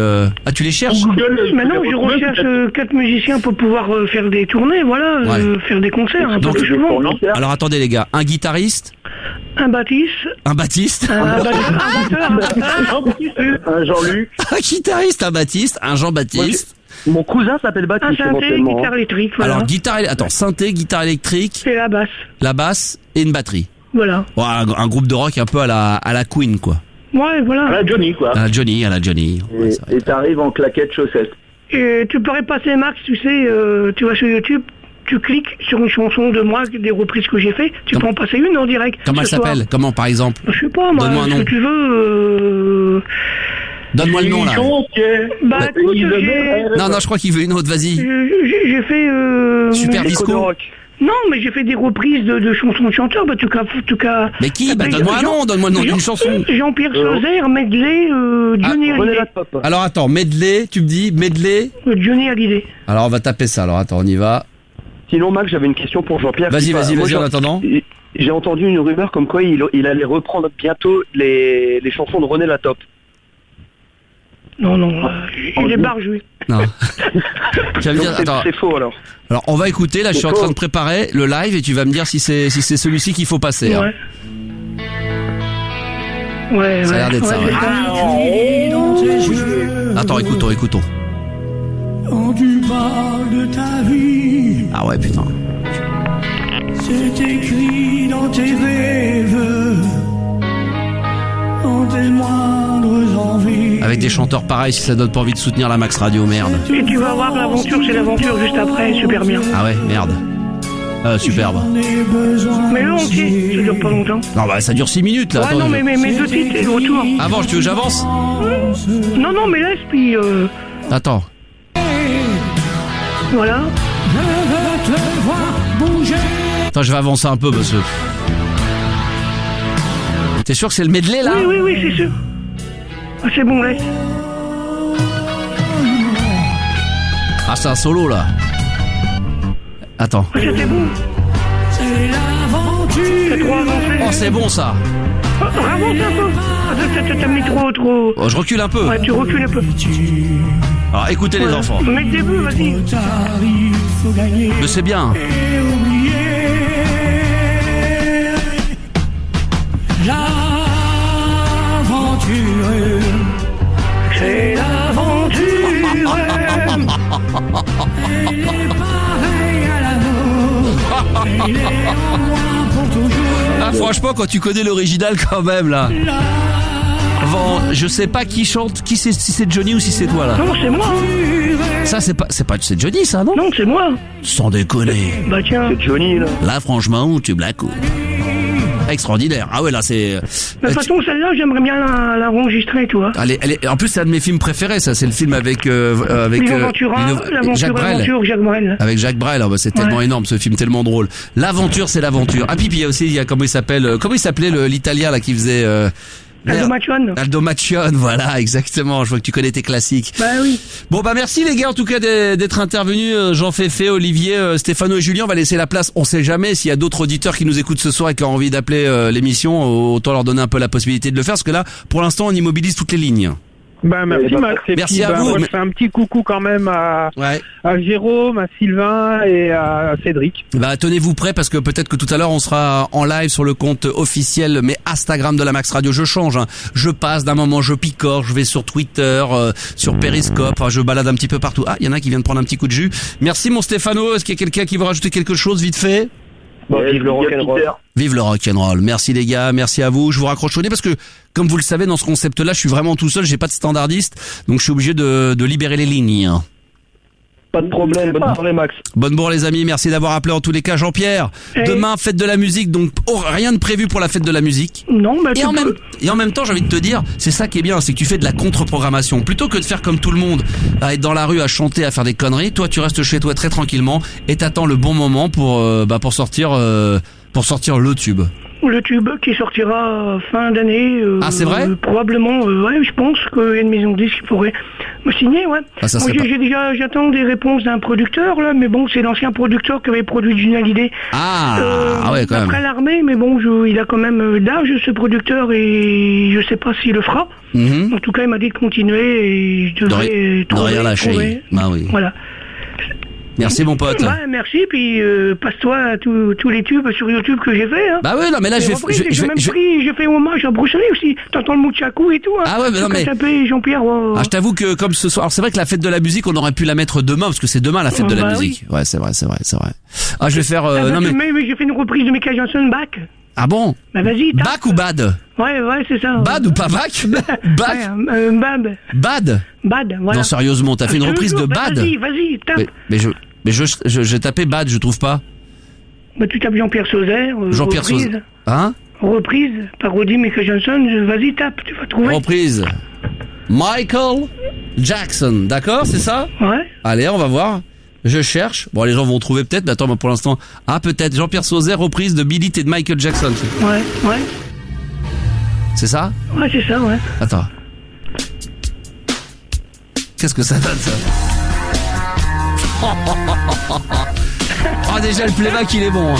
tu les cherches? Maintenant, je recherche 4 musiciens pour pouvoir faire des tournées, voilà, Ouais. faire des concerts, un peu Donc, plus souvent. Alors attendez les gars, un guitariste, Un Baptiste, un Baptiste, un batteur, Un Jean-Luc. un guitariste, un Baptiste, un Jean-Baptiste. Mon cousin s'appelle un Baptiste synthé, éventuellement. guitare électrique, voilà. Alors synthé, guitare électrique, Et la basse, la basse et une batterie. voilà. Ouais, un groupe de rock un peu à la Queen quoi. Ouais, voilà. Ah, Johnny, quoi. À la Johnny. Ouais, c'est vrai. Et t'arrives en claquettes chaussettes. Et tu pourrais passer, Max, tu sais, tu vas sur YouTube, tu cliques sur une chanson de moi, des reprises que j'ai fait, tu peux en passer une en direct. Comment elle ce soir. s'appelle? Comment par exemple? Je sais pas, moi, Donne-moi un ce nom. que tu veux. Donne-moi le nom là. Bah, écoute, Non, je crois qu'il veut une autre, vas-y. j'ai fait. Super disco. Non, mais j'ai fait des reprises de chansons de chanteurs, bah, en tout cas. Mais qui? Bah donne-moi un nom, donne-moi le nom d'une chanson. Jean-Pierre Sauzet, Medley, Johnny René Hallyday. Latope. Alors attends, medley, tu me dis medley. Johnny Hallyday. Alors on va taper ça, alors attends, on y va. Sinon, Max, j'avais une question pour Jean-Pierre. Vas-y, Moi, en attendant. J'ai entendu une rumeur comme quoi il allait reprendre bientôt les chansons de René Latope. Non, il est barjoué. Non. Tu vas me dire, attends. C'est faux alors. Alors on va écouter, là je suis en train de préparer le live et tu vas me dire si c'est celui-ci qu'il faut passer. Hein. Ouais, Ça a l'air d'être ça, ouais. Attends, écoutons. Quand tu parles de ta vie, Ah ouais, putain. c'est écrit dans tes rêves, dans tes moindres envies. Avec des chanteurs pareils, si ça donne pas envie de soutenir la Max Radio, merde. Et tu vas voir l'aventure, c'est l'aventure juste après, super bien. Ah ouais, merde. Superbe. J'en ai besoin. Mais le entier, ça dure pas longtemps. Non bah ça dure 6 minutes là. Ouais, Attends, non, mais deux titres et le retour. Avant, tu veux que j'avance? Non, mais laisse, puis Attends. voilà. Je veux te voir bouger. Attends, je vais avancer un peu parce que... T'es sûr que c'est le medley là? Oui, c'est sûr. Ah, c'est bon, laisse. Ah c'est un solo là. Attends. Ah, c'était bon. C'est l'aventure. C'est trop avancé. Oh c'est bon ça. Avance un peu. Ah, t'as mis trop. Oh, je recule un peu. Ouais, tu recules un peu. Alors écoutez les enfants. Mets le début, vas-y. T'arrives, faut gagner Mais c'est bien. et oublier. L'aventure, C'est l'aventure. elle est pareille à la nôtre. Elle est en moi pour toujours. Ah franchement quand tu connais l'original quand même là. Avant, je sais pas qui chante, si c'est Johnny ou si c'est toi là. Non, c'est moi. Ça c'est Johnny ça non? Non, c'est moi. Sans déconner. Bah tiens. C'est Johnny là. Là franchement tu me la coupes. Extraordinaire. Ah ouais là c'est... De toute façon, celle-là, j'aimerais bien l'enregistrer, tu vois. En plus c'est un de mes films préférés ça, c'est le film avec Lino Ventura, Jacques Brel. l'aventure, Jacques Brel. Avec Jacques Brel, c'est tellement énorme ce film, tellement drôle. L'aventure c'est l'aventure. Ah puis il y a aussi comment il s'appelait l'italien là qui faisait Aldo Macione. Aldo Macione, voilà, exactement. Je vois que tu connais tes classiques. Bah oui. Bon bah merci les gars en tout cas d'être intervenus. Jean Féfé, Olivier, Stéphano et Julien. On va laisser la place. On sait jamais s'il y a d'autres auditeurs qui nous écoutent ce soir et qui ont envie d'appeler l'émission. Autant leur donner un peu la possibilité de le faire parce que là, pour l'instant, on immobilise toutes les lignes. Ben, merci Max. Et merci puis, à vous. Moi, je fais un petit coucou quand même à Jérôme, à Sylvain et à Cédric. Bah, tenez-vous prêts parce que peut-être que tout à l'heure on sera en live sur le compte officiel mais Instagram de la Max Radio. Je change, hein. Je passe d'un moment, je picore, je vais sur Twitter, sur Periscope, je balade un petit peu partout. Ah, il y en a qui viennent prendre un petit coup de jus. Merci mon Stéphano. Est-ce qu'il y a quelqu'un qui veut rajouter quelque chose vite fait? Vive le rock'n'roll. Vive le rock'n'roll. Merci les gars, merci à vous. Je vous raccroche au nez parce que, comme vous le savez, dans ce concept-là, je suis vraiment tout seul, j'ai pas de standardiste, donc je suis obligé de libérer les lignes. Pas de problème, bonne journée Max. Bonne bourre les amis, merci d'avoir appelé en tous les cas. Jean-Pierre, demain fête de la musique, donc rien de prévu pour la fête de la musique. Non, bah et en même temps, j'ai envie de te dire, c'est ça qui est bien, c'est que tu fais de la contre-programmation. Plutôt que de faire comme tout le monde, à être dans la rue, à chanter, à faire des conneries, toi tu restes chez toi très tranquillement et t'attends le bon moment pour sortir le tube. Le tube qui sortira fin d'année. Ah, c'est vrai? Probablement, ouais, je pense qu'il y a une maison de disques qui pourrait me signer, ouais. Ah, ça moi, j'attends des réponses d'un producteur, là, mais bon, c'est l'ancien producteur qui avait produit Jungle Hallyday. Ah ouais, quand même. Après l'armée, mais bon, il a quand même d'âge, ce producteur, et je sais pas s'il le fera. En tout cas, il m'a dit de continuer et je devrais de rien lâcher. Bah oui. Voilà. Merci mon pote. Ouais, merci, puis passe-toi tous les tubes sur YouTube que j'ai fait. Hein. Bah ouais, non mais là j'ai fait hommage à Bruce Lee aussi. T'entends le Mouchakou et tout. Hein. Ah ouais, mais non mais Jean-Pierre. Ah, je t'avoue que comme ce soir, alors c'est vrai que la fête de la musique, on aurait pu la mettre demain parce que c'est demain la fête de la musique. Oui. Ouais, c'est vrai. Ah, je vais faire mais j'ai fait une reprise de Michael Jackson, Back. Ah bon? Bah vas-y. Back ou bad? Ouais, c'est ça. Bad ou pas back? Back. Bad. Bad, voilà. Non, sérieusement, t'as fait une reprise de Bad? Vas-y, tape. Mais j'ai tapé Bad, je trouve pas. Bah tu tapes Jean-Pierre Sauzet. Jean-Pierre Sauzet. Hein? Reprise, parodie Michael Jackson, vas-y tape, tu vas trouver. Reprise. Michael Jackson, d'accord, c'est ça? Ouais. Allez, on va voir. Je cherche. Bon, les gens vont trouver peut-être, mais attends, moi, pour l'instant. Ah, peut-être. Jean-Pierre Sauzet, reprise de Beat It et de Michael Jackson. Ouais. C'est ça? Ouais, c'est ça, ouais. Attends. Qu'est-ce que ça donne, ça? Oh, déjà, le playback, il est bon. Hein.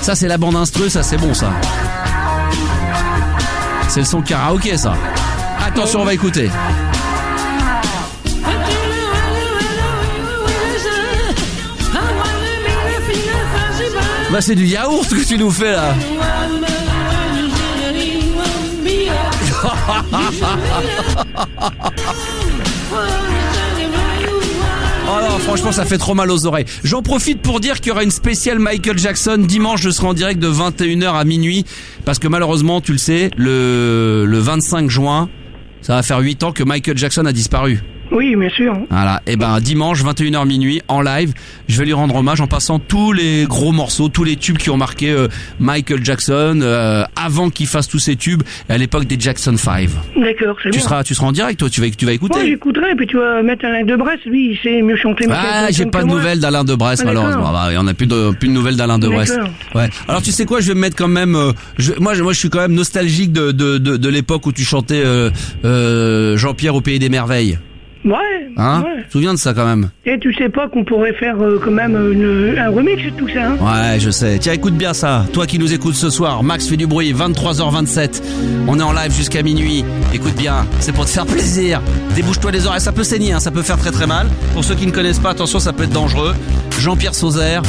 Ça, c'est la bande instru, ça, c'est bon, ça. C'est le son karaoké, ça. Attention, on va écouter. Bah c'est du yaourt que tu nous fais là. Oh non, franchement ça fait trop mal aux oreilles. J'en profite pour dire qu'il y aura une spéciale Michael Jackson. Dimanche je serai en direct de 21h à minuit. Parce que malheureusement tu le sais, le 25 juin, ça va faire 8 ans que Michael Jackson a disparu. Oui, bien sûr. Voilà, et ben dimanche 21h minuit en live, je vais lui rendre hommage en passant tous les gros morceaux, tous les tubes qui ont marqué Michael Jackson avant qu'il fasse tous ces tubes à l'époque des Jackson 5. D'accord, c'est bon. Tu seras en direct toi, tu vas écouter. Moi j'écouterai, puis tu vas mettre Alain de Bresse, lui il sait mieux chanter. Ah, j'ai pas de nouvelles d'Alain de Bresse malheureusement. Bah, on a plus de nouvelles d'Alain de Bresse. Ouais. Alors tu sais quoi, je vais me mettre quand même moi je suis quand même nostalgique de l'époque où tu chantais Jean-Pierre au pays des merveilles. Ouais. Hein? Ouais. Tu te souviens de ça quand même? Et tu sais pas qu'on pourrait faire quand même un remix de tout ça, hein? Ouais, je sais. Tiens, écoute bien ça. Toi qui nous écoutes ce soir, Max fait du bruit, 23h27. On est en live jusqu'à minuit. Écoute bien, c'est pour te faire plaisir. Débouche-toi les oreilles, ça peut saigner, hein, ça peut faire très très mal. Pour ceux qui ne connaissent pas, attention, ça peut être dangereux. Jean-Pierre Sauzet,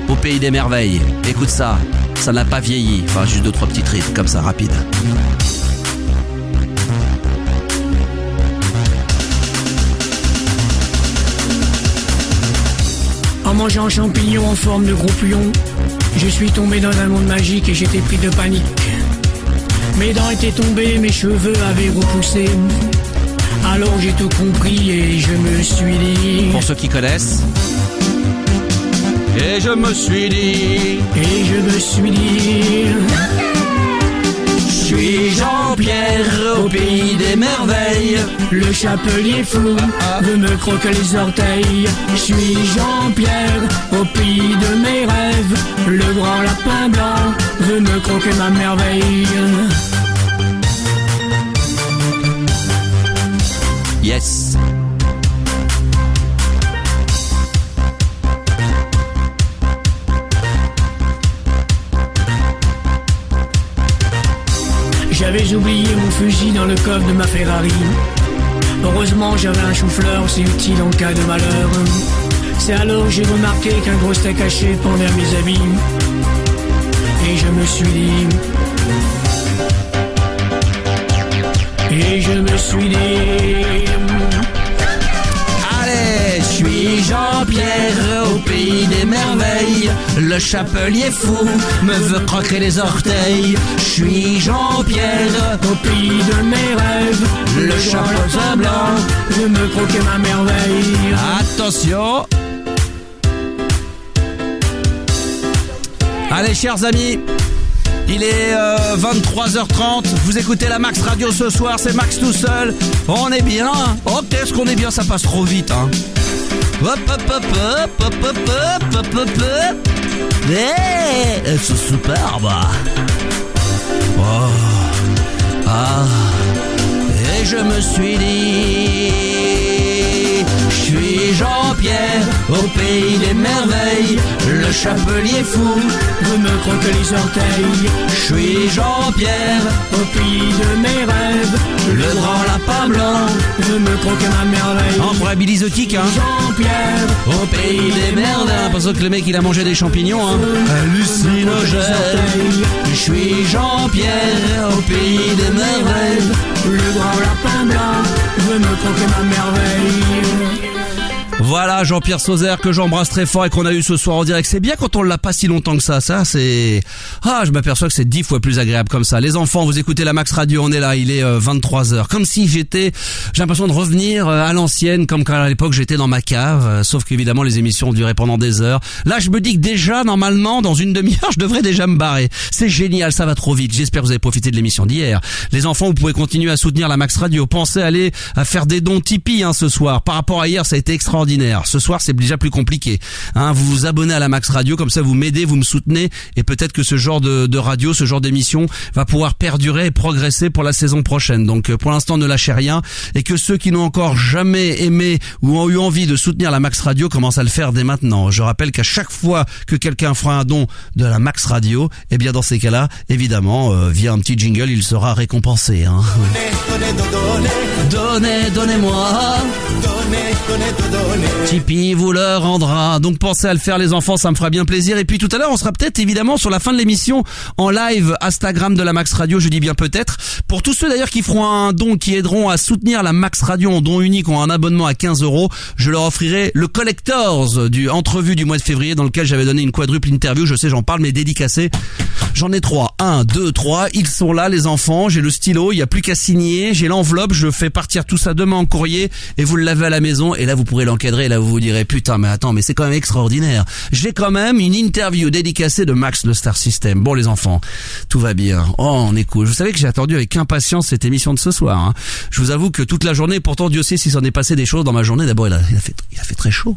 au pays des merveilles. Écoute ça, ça n'a pas vieilli. Enfin, juste 2-3 petits rythmes comme ça, rapide. En mangeant un champignon en forme de gros puyon, je suis tombé dans un monde magique et j'étais pris de panique. Mes dents étaient tombées, mes cheveux avaient repoussé. Alors j'ai tout compris et je me suis dit... Pour ceux qui connaissent... Et je me suis dit... Je suis Jean-Pierre au pays des merveilles. Le chapelier fou veut me croquer les orteils. Je suis Jean-Pierre au pays de mes rêves. Le grand lapin blanc veut me croquer ma merveille. Yes. J'avais oublié mon fusil dans le coffre de ma Ferrari. Heureusement j'avais un chou-fleur, c'est utile en cas de malheur. C'est alors que j'ai remarqué qu'un gros steak haché pendait à mes habits. Et je me suis dit... Allez, je suis Jean-Pierre au pays des merveilles. Le chapelier fou me veut croquer les orteils. Je suis Jean-Pierre au pays de mes rêves. le chapeau blanc veut me croquer ma merveille. Attention. Allez, chers amis, il est 23h30, vous écoutez la Max Radio ce soir, c'est Max tout seul. On est bien, oh qu'est-ce qu'on est bien, ça passe trop vite hein. Hop hop hop hop hop hop hop hop hop hop. C'est superbe. Oh. Ah. Et je me suis dit, je suis Jean-Pierre au pays des merveilles. Le chapelier fou veut me croquer les orteils. Je suis Jean-Pierre au pays de mes rêves. Le grand lapin blanc veut me croquer ma merveille. On pourrait Billy the Kick hein. Jean-Pierre au pays des merveilles. Parce que le mec il a mangé des champignons hein. Hallucinogène. Je suis Jean-Pierre au pays des merveilles. Le grand lapin blanc veut me croquer ma merveille. Voilà Jean-Pierre Sauzère que j'embrasse très fort et qu'on a eu ce soir en direct. C'est bien quand on l'a pas si longtemps que ça. Ça c'est... Ah, je m'aperçois que c'est 10 fois plus agréable comme ça. Les enfants, vous écoutez la Max Radio, on est là, il est 23h. Comme si j'ai l'impression de revenir à l'ancienne, comme quand à l'époque j'étais dans ma cave. Sauf qu'évidemment les émissions ont duré pendant des heures. Là je me dis que déjà, normalement, dans une demi-heure, je devrais déjà me barrer. C'est génial, ça va trop vite. J'espère que vous avez profité de l'émission d'hier. Les enfants, vous pouvez continuer à soutenir la Max Radio. Pensez à aller à faire des dons Tipeee hein, ce soir. Par rapport à hier, ça a été extraordinaire. Ce soir, c'est déjà plus compliqué. Hein, vous vous abonnez à la Max Radio, comme ça vous m'aidez, vous me soutenez, et peut-être que ce genre de radio, ce genre d'émission va pouvoir perdurer et progresser pour la saison prochaine. Donc pour l'instant, ne lâchez rien, et que ceux qui n'ont encore jamais aimé ou ont eu envie de soutenir la Max Radio commencent à le faire dès maintenant. Je rappelle qu'à chaque fois que quelqu'un fera un don de la Max Radio, eh bien dans ces cas-là, évidemment, via un petit jingle, il sera récompensé. Hein. Donnez-moi. Tipeee vous le rendra. Donc pensez à le faire les enfants, ça me fera bien plaisir. Et puis tout à l'heure on sera peut-être évidemment sur la fin de l'émission en live Instagram de la Max Radio, je dis bien peut-être. Pour tous ceux d'ailleurs qui feront un don, qui aideront à soutenir la Max Radio en don unique ou en un abonnement à 15€, je leur offrirai le Collectors du entrevue du mois de février dans lequel j'avais donné une quadruple interview. Je sais, j'en parle mais dédicacé. J'en ai 3. 1, 2, 3. Ils sont là les enfants. J'ai le stylo, il n'y a plus qu'à signer. J'ai l'enveloppe, je fais partir tout ça demain en courrier et vous le lavez à la maison. Et là vous pourrez l'encadrer. Et là vous vous direz putain mais attends mais c'est quand même extraordinaire. J'ai quand même une interview dédicacée de Max le Star System. Bon les enfants, tout va bien. Oh on est cool. Vous savez que j'ai attendu avec impatience cette émission de ce soir. Hein. Je vous avoue que toute la journée, pourtant Dieu sait s'il s'en est passé des choses dans ma journée. D'abord il a fait très chaud.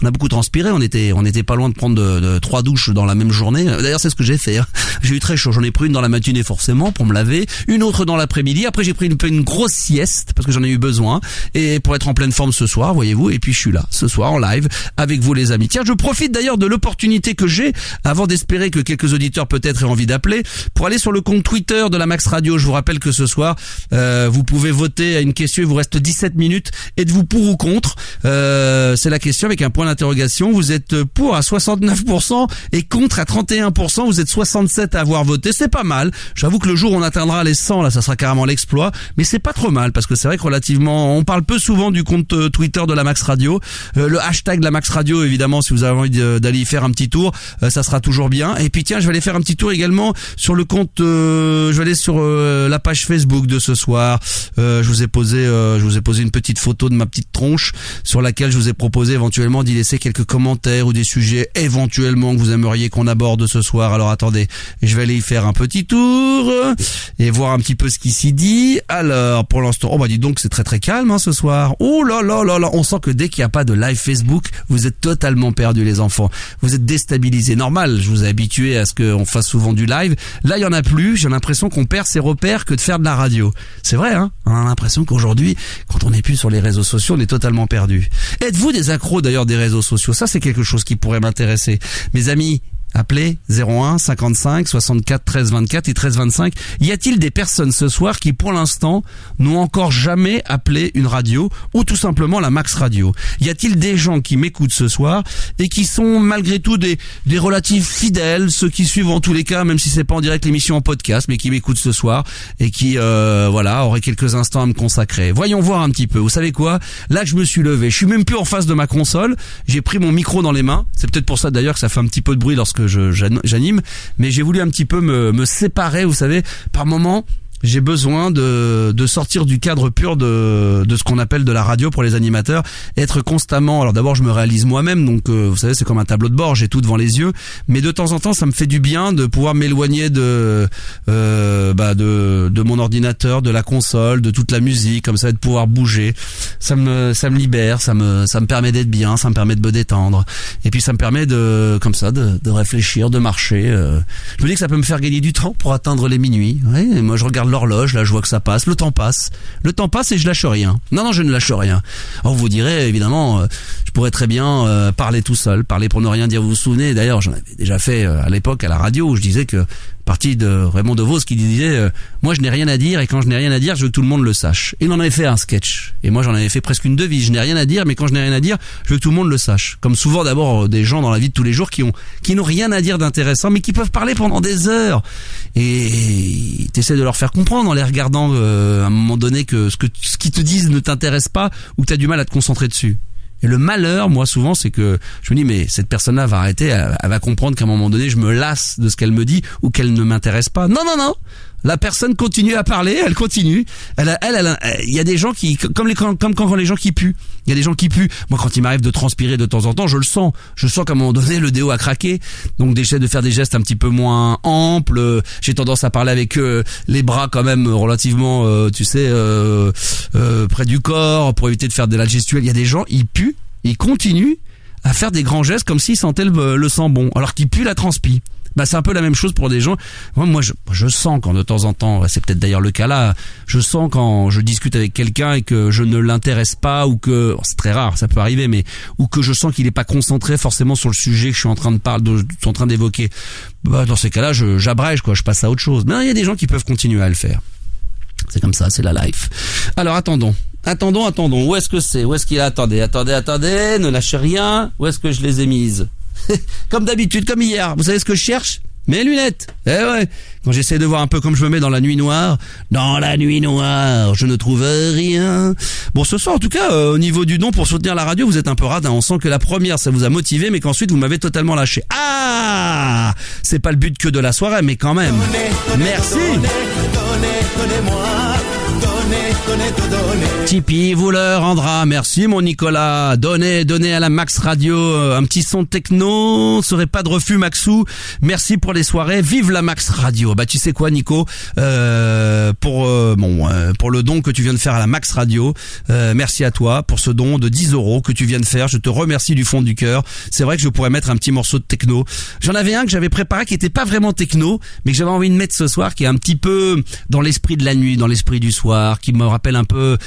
On a beaucoup transpiré. On était pas loin de prendre de 3 douches dans la même journée. D'ailleurs c'est ce que j'ai fait. Hein. J'ai eu très chaud. J'en ai pris une dans la matinée forcément pour me laver, une autre dans l'après-midi. Après j'ai pris une grosse sieste parce que j'en ai eu besoin et pour être en pleine forme ce soir, voyez-vous. Et puis je suis là ce soir en live avec vous les amis. Tiens, je profite d'ailleurs de l'opportunité que j'ai avant d'espérer que quelques auditeurs peut-être aient envie d'appeler pour aller sur le compte Twitter de la Max Radio. Je vous rappelle que ce soir vous pouvez voter à une question. Il vous reste 17 minutes. Êtes-vous pour ou contre? C'est la question avec un point d'interrogation. Vous êtes pour à 69% et contre à 31%. Vous êtes 67 à avoir voté. C'est pas mal. J'avoue que le jour où on atteindra les 100, là, ça sera carrément l'exploit. Mais c'est pas trop mal parce que c'est vrai que relativement, on parle peu souvent du compte Twitter de la Max Radio. Le hashtag de la Max Radio, évidemment, si vous avez envie d'aller y faire un petit tour, ça sera toujours bien. Et puis tiens, je vais aller faire un petit tour également sur le compte, je vais aller sur la page Facebook de ce soir. Je vous ai posé une petite photo de ma petite tronche sur laquelle je vous ai proposé éventuellement d'y laisser quelques commentaires ou des sujets éventuellement que vous aimeriez qu'on aborde ce soir. Alors attendez, je vais aller y faire un petit tour et voir un petit peu ce qui s'y dit. Alors pour l'instant, oh bah dis donc c'est très très calme hein, ce soir. Oh là là là là, on sent que dès qu'il n'y a pas de live Facebook, vous êtes totalement perdus les enfants. Vous êtes déstabilisés. Normal, je vous ai habitué à ce qu'on fasse souvent du live. Là il y en a plus. J'ai l'impression qu'on perd ses repères que de faire de la radio. C'est vrai hein. On a l'impression qu'aujourd'hui, quand on n'est plus sur les réseaux sociaux, on est totalement perdu. Êtes-vous des accros d'ailleurs des réseaux sociaux? Ça c'est quelque chose qui pourrait m'intéresser. Mes amis, Appelez 01 55 64 13 24 et 13 25. Y a-t-il des personnes ce soir qui pour l'instant n'ont encore jamais appelé une radio ou tout simplement la Max Radio? Y a-t-il des gens qui m'écoutent ce soir et qui sont malgré tout des relatifs fidèles, ceux qui suivent en tous les cas, même si c'est pas en direct l'émission en podcast, mais qui m'écoutent ce soir et qui auraient quelques instants à me consacrer? Voyons voir un petit peu. Vous savez quoi? Là que je me suis levé, je suis même plus en face de ma console, j'ai pris mon micro dans les mains. C'est peut-être pour ça d'ailleurs que ça fait un petit peu de bruit lorsque j'anime, mais j'ai voulu un petit peu me séparer, vous savez, par moment. J'ai besoin de sortir du cadre pur de ce qu'on appelle de la radio pour les animateurs, être constamment. Alors d'abord je me réalise moi-même, donc vous savez c'est comme un tableau de bord, j'ai tout devant les yeux, mais de temps en temps ça me fait du bien de pouvoir m'éloigner de mon ordinateur, de la console, de toute la musique, comme ça, de pouvoir bouger. Ça me libère, ça me permet d'être bien, ça me permet de me détendre, et puis ça me permet de réfléchir, de marcher. Je me dis que ça peut me faire gagner du temps pour atteindre les minuit. Ouais, et moi je regarde l'horloge, là je vois que ça passe, le temps passe et je lâche rien. Non, je ne lâche rien. Alors vous direz évidemment, je pourrais très bien parler tout seul, parler pour ne rien dire. Vous vous souvenez, d'ailleurs j'en avais déjà fait à l'époque à la radio où je disais que partie de Raymond DeVos qui disait moi je n'ai rien à dire et quand je n'ai rien à dire je veux que tout le monde le sache. Et il en avait fait un sketch et moi j'en avais fait presque une devise, je n'ai rien à dire mais quand je n'ai rien à dire je veux que tout le monde le sache. Comme souvent d'abord des gens dans la vie de tous les jours qui n'ont rien à dire d'intéressant mais qui peuvent parler pendant des heures et t'essaies de leur faire comprendre en les regardant à un moment donné que ce qu'ils te disent ne t'intéresse pas ou que t'as du mal à te concentrer dessus. Et le malheur, moi, souvent, c'est que je me dis, mais cette personne-là va arrêter, elle va comprendre qu'à un moment donné, je me lasse de ce qu'elle me dit ou qu'elle ne m'intéresse pas. Non. La personne continue à parler, elle continue. Il y a des gens qui, comme quand les gens qui puent. Il y a des gens qui puent. Moi, quand il m'arrive de transpirer de temps en temps, je le sens. Je sens qu'à un moment donné, le déo a craqué. Donc, j'essaie de faire des gestes un petit peu moins amples. J'ai tendance à parler avec les bras quand même relativement, près du corps pour éviter de faire de la gestuelle. Il y a des gens, ils puent, ils continuent à faire des grands gestes comme s'ils sentaient le sang bon, alors qu'ils puent la transpi. C'est un peu la même chose pour des gens. Moi, je sens quand de temps en temps, c'est peut-être d'ailleurs le cas là, je sens quand je discute avec quelqu'un et que je ne l'intéresse pas ou que, c'est très rare, ça peut arriver, mais ou que je sens qu'il est pas concentré forcément sur le sujet que je suis en train d'évoquer. Dans ces cas-là, j'abrège quoi, je passe à autre chose. Mais il y a des gens qui peuvent continuer à le faire. C'est comme ça, c'est la life. Alors attendons. Où est-ce que c'est? Où est-ce qu'il est? Attendez, ne lâchez rien. Où est-ce que je les ai mises? Comme d'habitude, comme hier. Vous savez ce que je cherche? Mes lunettes. Quand j'essaie de voir un peu comme je me mets dans la nuit noire, je ne trouve rien. Bon, ce soir, en tout cas, au niveau du don pour soutenir la radio, vous êtes un peu radin. On sent que la première, ça vous a motivé, mais qu'ensuite, vous m'avez totalement lâché. Ah! C'est pas le but que de la soirée, mais quand même. Merci. Donnez-moi. Tipeee vous le rendra. Merci mon Nicolas. Donnez à la Max Radio un petit son techno. Serait pas de refus Maxou. Merci pour les soirées. Vive la Max Radio. Tu sais quoi Nico, pour le don que tu viens de faire à la Max Radio. Merci à toi pour ce don de 10 € que tu viens de faire. Je te remercie du fond du cœur. C'est vrai que je pourrais mettre un petit morceau de techno. J'en avais un que j'avais préparé qui était pas vraiment techno, mais que j'avais envie de mettre ce soir, qui est un petit peu dans l'esprit de la nuit, dans l'esprit du soir, qui me rappelle un peu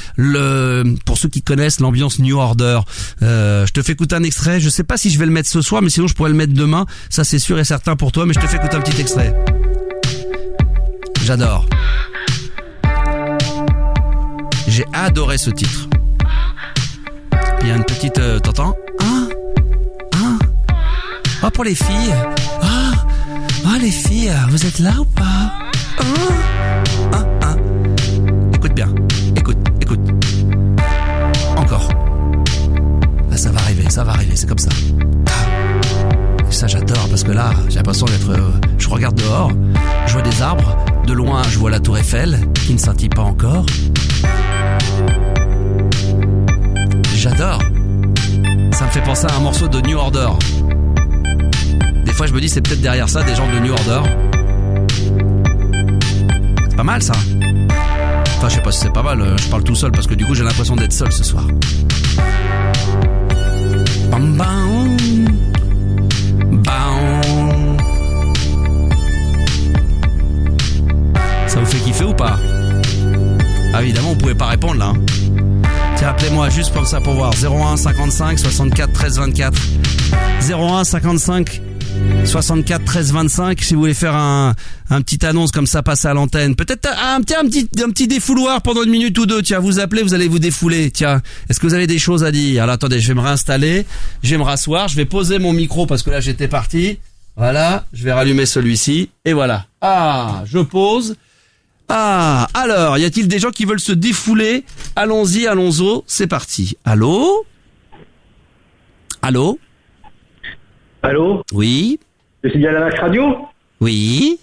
pour ceux qui connaissent l'ambiance New Order. Je te fais écouter un extrait. Je sais pas si je vais le mettre ce soir, mais sinon je pourrais le mettre demain. Ça c'est sûr et certain pour toi, mais je te fais écouter un petit extrait. J'adore. J'ai adoré ce titre. Puis il y a une petite... t'entends? Oh, pour les filles. Les filles, vous êtes là ou pas? Écoute bien. Écoute. Encore. Là, ça va arriver, c'est comme ça. Et ça, j'adore, parce que là, j'ai l'impression d'être... je regarde dehors, je vois des arbres. De loin, je vois la tour Eiffel, qui ne scintille pas encore. J'adore. Ça me fait penser à un morceau de New Order. Des fois, je me dis, c'est peut-être derrière ça des gens de New Order. C'est pas mal, ça. Enfin, je sais pas si c'est pas mal, je parle tout seul parce que du coup, j'ai l'impression d'être seul ce soir. Bam, bam, bam. Ça vous fait kiffer ou pas? Ah, évidemment, vous pouvez pas répondre là. Tiens, appelez-moi juste comme ça pour voir. 01 55 64 13 24. 01 55 64 13 25 si vous voulez faire un petit annonce comme ça, passer à l'antenne. Peut-être un petit défouloir pendant une minute ou deux. Tiens, vous appelez, vous allez vous défouler. Tiens, est-ce que vous avez des choses à dire? Alors attendez, je vais me réinstaller, je vais me rasseoir, je vais poser mon micro parce que là j'étais parti. Voilà, je vais rallumer celui-ci et voilà. Ah, je pose. Ah, alors, y a-t-il des gens qui veulent se défouler? Allons-y, allons-y, c'est parti. Allô? Allô? Allô? Oui? Je suis bien à la Max Radio? Oui?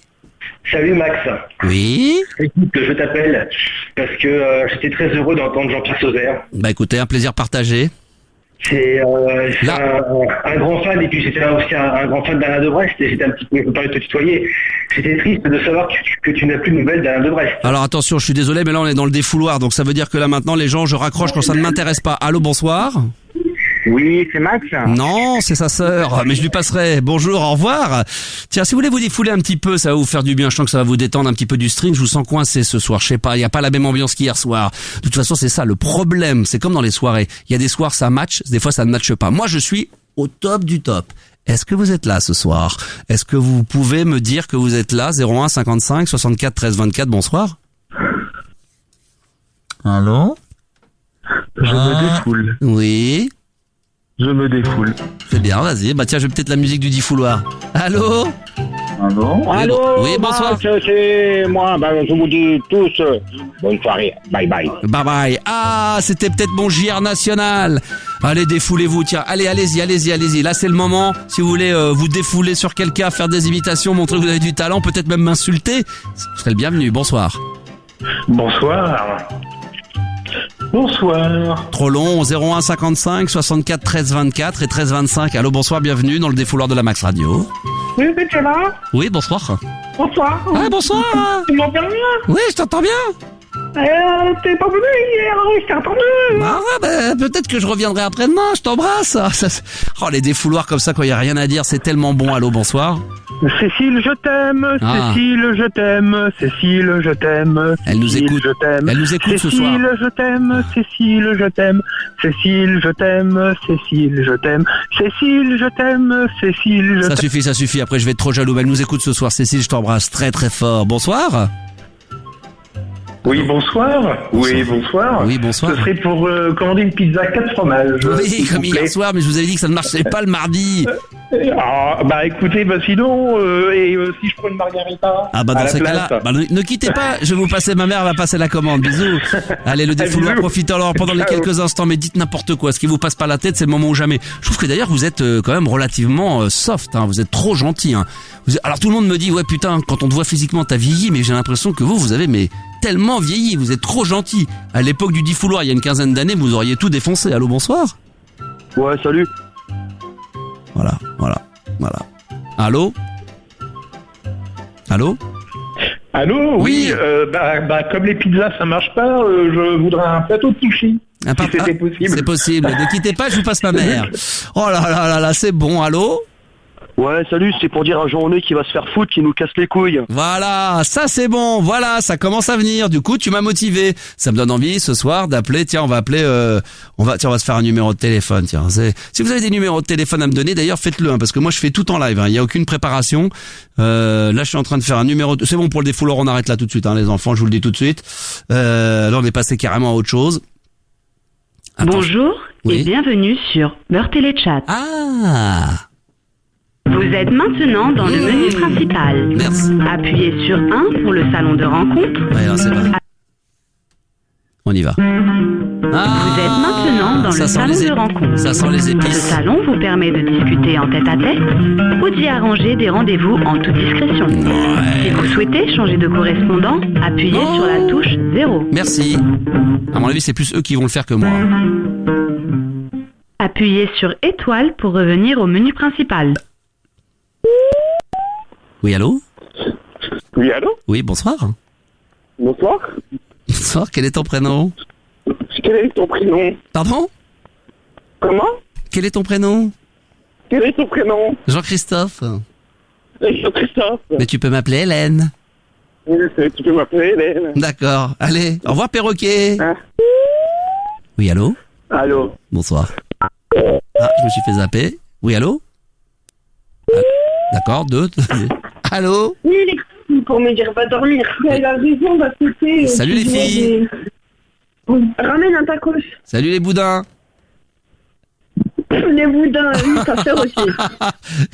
Salut Max. Oui? Écoute, je t'appelle parce que j'étais très heureux d'entendre Jean-Pierre Sauzère. Bah écoutez, un plaisir partagé. C'est un grand fan, et puis j'étais aussi un grand fan d'Alain Debrest, et j'étais un petit peu, je peux pas te tutoyer, j'étais triste de savoir que tu n'as plus de nouvelles d'Alain Debrest. Alors attention, je suis désolé, mais là on est dans le défouloir, donc ça veut dire que là maintenant les gens, je raccroche quand ça ne m'intéresse pas. Allô, bonsoir? Oui, c'est Max. Non, c'est sa sœur, mais je lui passerai. Bonjour, au revoir. Tiens, si vous voulez vous défouler un petit peu, ça va vous faire du bien. Je sens que ça va vous détendre un petit peu du stream. Je vous sens coincé ce soir. Je sais pas, il y a pas la même ambiance qu'hier soir. De toute façon, c'est ça le problème. C'est comme dans les soirées. Il y a des soirs ça match, des fois ça ne matche pas. Moi, je suis au top du top. Est-ce que vous êtes là ce soir? Est-ce que vous pouvez me dire que vous êtes là? 01 55 64 13 24. Bonsoir. Allô? Je me défoule. Oui. Je me défoule. C'est bien, vas-y. Bah tiens, je vais peut-être la musique du défouloir. Allô? Allô? Allô? Oui, bonsoir. Max, c'est moi, je vous dis tous, bonne soirée, bye bye. Bye bye. Ah, c'était peut-être mon JR national. Allez, défoulez-vous, tiens. Allez-y. Là, c'est le moment. Si vous voulez vous défouler sur quelqu'un, faire des imitations, montrer que vous avez du talent, peut-être même m'insulter, vous serez le bienvenu. Bonsoir. Bonsoir. Bonsoir. Trop long, 01 55 64 13 24 et 13 25. Allô, bonsoir, bienvenue dans le défouloir de la Max Radio. Oui, tu es là? Oui, bonsoir. Bonsoir. Ah, bonsoir. Tu m'entends bien? Oui, je t'entends bien. T'es pas venu hier, je t'ai entendu. Ah ouais, bah, peut-être que je reviendrai après-demain, je t'embrasse. Oh, les défouloirs comme ça quand il n'y a rien à dire, c'est tellement bon. Allô, bonsoir. Cécile, je t'aime. Ah. Cécile, je t'aime. Cécile, je t'aime. Elle nous Cécile, écoute. Je t'aime. Elle nous écoute ce soir. Cécile, je t'aime. Cécile, je t'aime. Cécile, je t'aime. Cécile, je t'aime. Cécile, je t'aime. Cécile, je t'aime. Ça suffit. Après, je vais être trop jaloux. Mais elle nous écoute ce soir. Cécile, je t'embrasse très très fort. Bonsoir. Oui, bonsoir. Oui, bonsoir. Oui, bonsoir. Ce serait pour commander une pizza 4 fromages. Oui, comme hier soir, mais je vous avais dit que ça ne marchait pas le mardi. Ah, bah écoutez, bah sinon, si je prends une margarita. Ah bah dans ces cas-là, bah, ne quittez pas, je vais vous passer, ma mère va passer la commande, bisous. Allez, le défouloir, profitez alors pendant les quelques instants, mais dites n'importe quoi, ce qui vous passe par la tête, c'est le moment ou jamais. Je trouve que d'ailleurs vous êtes quand même relativement soft, hein, vous êtes trop gentil. Hein. Alors tout le monde me dit, ouais putain, quand on te voit physiquement t'as vieilli, mais j'ai l'impression que vous avez tellement vieilli, vous êtes trop gentil. À l'époque du défouloir, il y a une quinzaine d'années, vous auriez tout défoncé. Allô, bonsoir. Ouais, salut. Voilà. Allô? Allô, oui, comme les pizzas ça marche pas, je voudrais un plateau de sushi. Si c'était possible. C'est possible. Ne quittez pas, je vous passe ma mère. Oh là, c'est bon. Allô? Ouais, salut, c'est pour dire à Jean-René qui va se faire foutre, qui nous casse les couilles. Voilà, ça c'est bon, voilà, ça commence à venir. Du coup, tu m'as motivé. Ça me donne envie ce soir d'appeler. Tiens, on va appeler. On va se faire un numéro de téléphone. Tiens, si vous avez des numéros de téléphone à me donner, d'ailleurs, faites-le, hein, parce que moi je fais tout en live. Il y a aucune préparation. Là, je suis en train de faire un numéro. C'est bon pour le défouloir, on arrête là tout de suite, hein, les enfants. Je vous le dis tout de suite. Là, on est passé carrément à autre chose. Attends. Bonjour et bienvenue sur Beurre Téléchat. Ah. Vous êtes maintenant dans le menu principal. Merci. Appuyez sur 1 pour le salon de rencontre. Ouais, non, c'est pas. On y va. Vous êtes maintenant dans le salon de rencontre. Ça sent les épices. Ce salon vous permet de discuter en tête-à-tête ou d'y arranger des rendez-vous en toute discrétion. Ouais. Si vous souhaitez changer de correspondant, appuyez sur la touche 0. Merci. À mon avis, c'est plus eux qui vont le faire que moi. Appuyez sur étoile pour revenir au menu principal. Oui, allô? Oui, allô? Oui, bonsoir. Bonsoir. Bonsoir, quel est ton prénom? Quel est ton prénom? Pardon? Comment? Quel est ton prénom? Quel est ton prénom? Jean-Christophe. Jean-Christophe. Mais tu peux m'appeler Hélène. Tu peux m'appeler Hélène. D'accord, allez, au revoir perroquet. Hein? Oui, allô? Allô? Bonsoir. Ah, je me suis fait zapper. Oui, allô? D'accord, 2. Allô? Oui, les filles, pour me dire va dormir. Elle a raison d'à côté. Salut les filles. Ramène un tacos. Salut les boudins. Les boudins, oui, ta sœur aussi.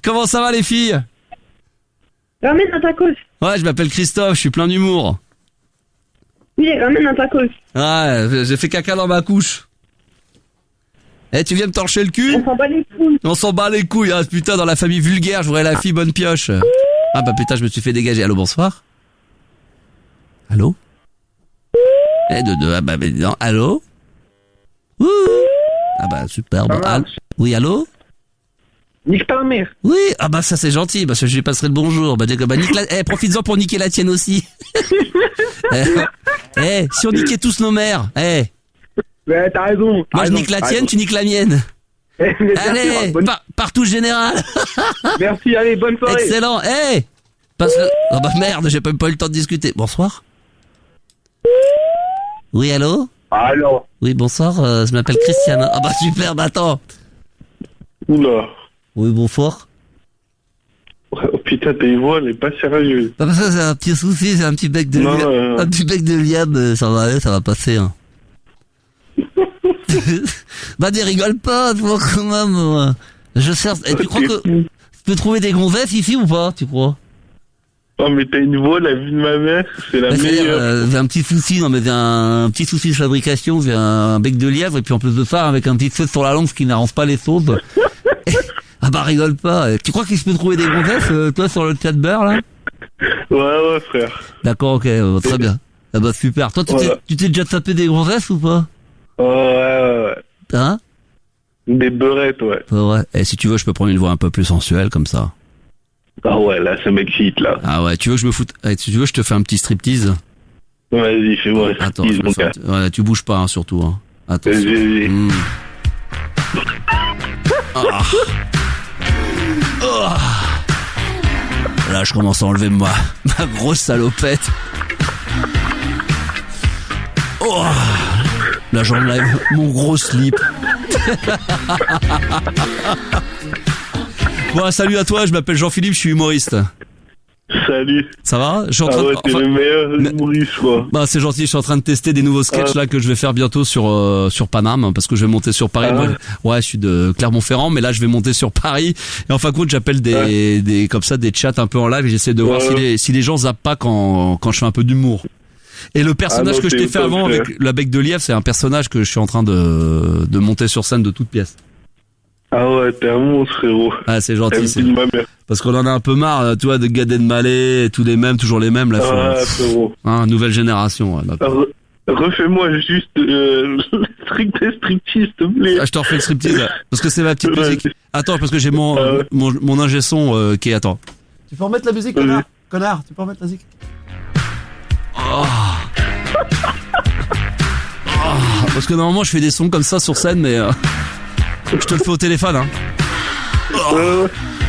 Comment ça va les filles? Ramène un tacos. Ouais, je m'appelle Christophe, je suis plein d'humour. Oui, ramène un tacos. Ouais, j'ai fait caca dans ma couche. Eh, tu viens me torcher le cul? On s'en bat les couilles. On s'en bat les couilles, hein. Putain, dans la famille vulgaire, je voudrais la fille bonne pioche. Ah bah putain, je me suis fait dégager. Allô, bonsoir. Allô? Eh, ah bah non, allô? Ouh. Ah bah super, bon. Oui, allô? Nique ta mère. Oui, ah bah ça c'est gentil, parce que je lui passerai le bonjour. Bah, profites-en pour niquer la tienne aussi. Si on niquait tous nos mères, Ouais, t'as raison. Moi je nique la tienne, tu niques la mienne. Allez, partout général. Merci, allez, bonne soirée. Excellent, oh bah merde, j'ai même pas eu le temps de discuter. Bonsoir. Oui, allô? Allô? Oui, bonsoir, je m'appelle Christiane. Ah bah super, bah attends. Oula. Oui, bonsoir. Oh putain, tes voix, elle est pas sérieuse. Bah ça c'est un petit souci, c'est un petit bec de liam. Un petit bec de liam, ça va passer, hein. Bah ne rigole pas, toi quand même. Je cherche. Et tu crois que tu peux trouver des gonzesses ici ou pas, tu crois? Oh mais t'as une voix, la vie de ma mère, c'est la meilleure. J'ai un petit souci, non mais j'ai un petit souci de fabrication, j'ai un bec de lièvre et puis en plus de ça avec un petit feu sur la langue, ce qui n'arrange pas les sauces. Ah bah rigole pas. Tu crois qu'il se peut trouver des gonzesses, toi sur le chat beurre là? Ouais frère. D'accord, ok, très bien. Ah bah super. Toi tu t'es déjà tapé des gonzesses ou pas? Ouais. Hein? Des beurrettes, ouais. Ouais. Et si tu veux, je peux prendre une voix un peu plus sensuelle comme ça. Ah ouais, là, ça m'excite, là. Ah ouais, tu veux que je me foute... Si tu veux, je te fais un petit striptease. Vas-y, fais-moi un Attends, striptease, mon gars. Ouais, tu bouges pas, hein, surtout. Hein. Attention. Vas-y. Là, je commence à enlever ma grosse salopette. Là, j'enlève mon gros slip. Bon, salut à toi, je m'appelle Jean-Philippe, je suis humoriste. Salut. Ça va? Je suis en train ouais, t'es le meilleur humoriste, quoi. Bah, c'est gentil, je suis en train de tester des nouveaux sketchs là que je vais faire bientôt sur Paname, parce que je vais monter sur Paris. Ouais, je suis de Clermont-Ferrand, mais là je vais monter sur Paris. Et en fin de compte, j'appelle des comme ça des chats un peu en live et j'essaie de voir si les gens zappent pas quand je fais un peu d'humour. Et le personnage que je t'ai fait avant avec la bec de lièvre, c'est un personnage que je suis en train de monter sur scène de toutes pièces. Ah ouais, t'es un monstre, frérot. Ah, c'est gentil. C'est ma mère. Parce qu'on en a un peu marre, tu vois, de Gad Elmaleh, tous les mêmes, toujours les mêmes, là. Frérot. Hein, nouvelle génération, ouais, d'accord. Refais-moi juste striptease, s'il te plaît. Ah, je t'en refais le striptease, là, parce que c'est ma petite musique. Attends, parce que j'ai mon ingé son qui est... Attends. Tu peux remettre la musique, connard? Connard, tu peux remettre la musique? Parce que normalement, je fais des sons comme ça sur scène, mais... je te le fais au téléphone, hein.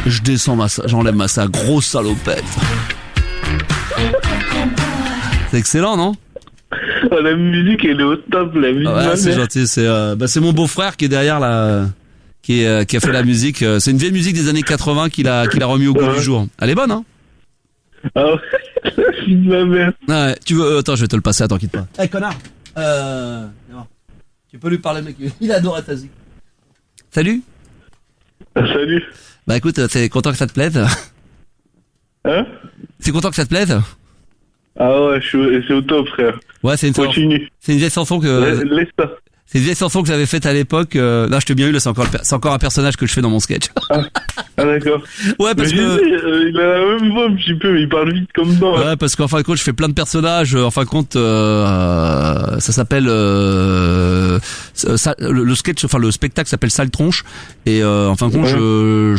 Je descends j'enlève ma grosse salopette. C'est excellent, non? La musique, elle est au top, la musique. Ouais, c'est gentil. C'est mon beau-frère qui est derrière là, qui a fait la musique. C'est une vieille musique des années 80 qu'il a remis au goût du jour. Elle est bonne, hein? Ah ouais, la fille de ma mère. Ouais, tu veux, attends, je vais te le passer, attends, quitte pas. Hey, connard! Tu peux lui parler, mec, il adore ta musique. Salut. Salut. Bah écoute, c'est content que ça te plaise. Hein? C'est content que ça te plaise? Ah ouais, c'est au top, frère. Ouais, c'est une vieille chanson que... Laisse ça. C'est une vieille chanson que j'avais faite à l'époque. Là, je t'ai bien eu, là, c'est encore un personnage que je fais dans mon sketch. Ah d'accord. Ouais, parce que... il a la même voix un petit peu, mais il parle vite comme dans. Ouais, parce qu'en fin de compte, je fais plein de personnages. En fin de compte, ça s'appelle... le sketch, enfin, le spectacle s'appelle Sale Tronche. Et en fin de compte, je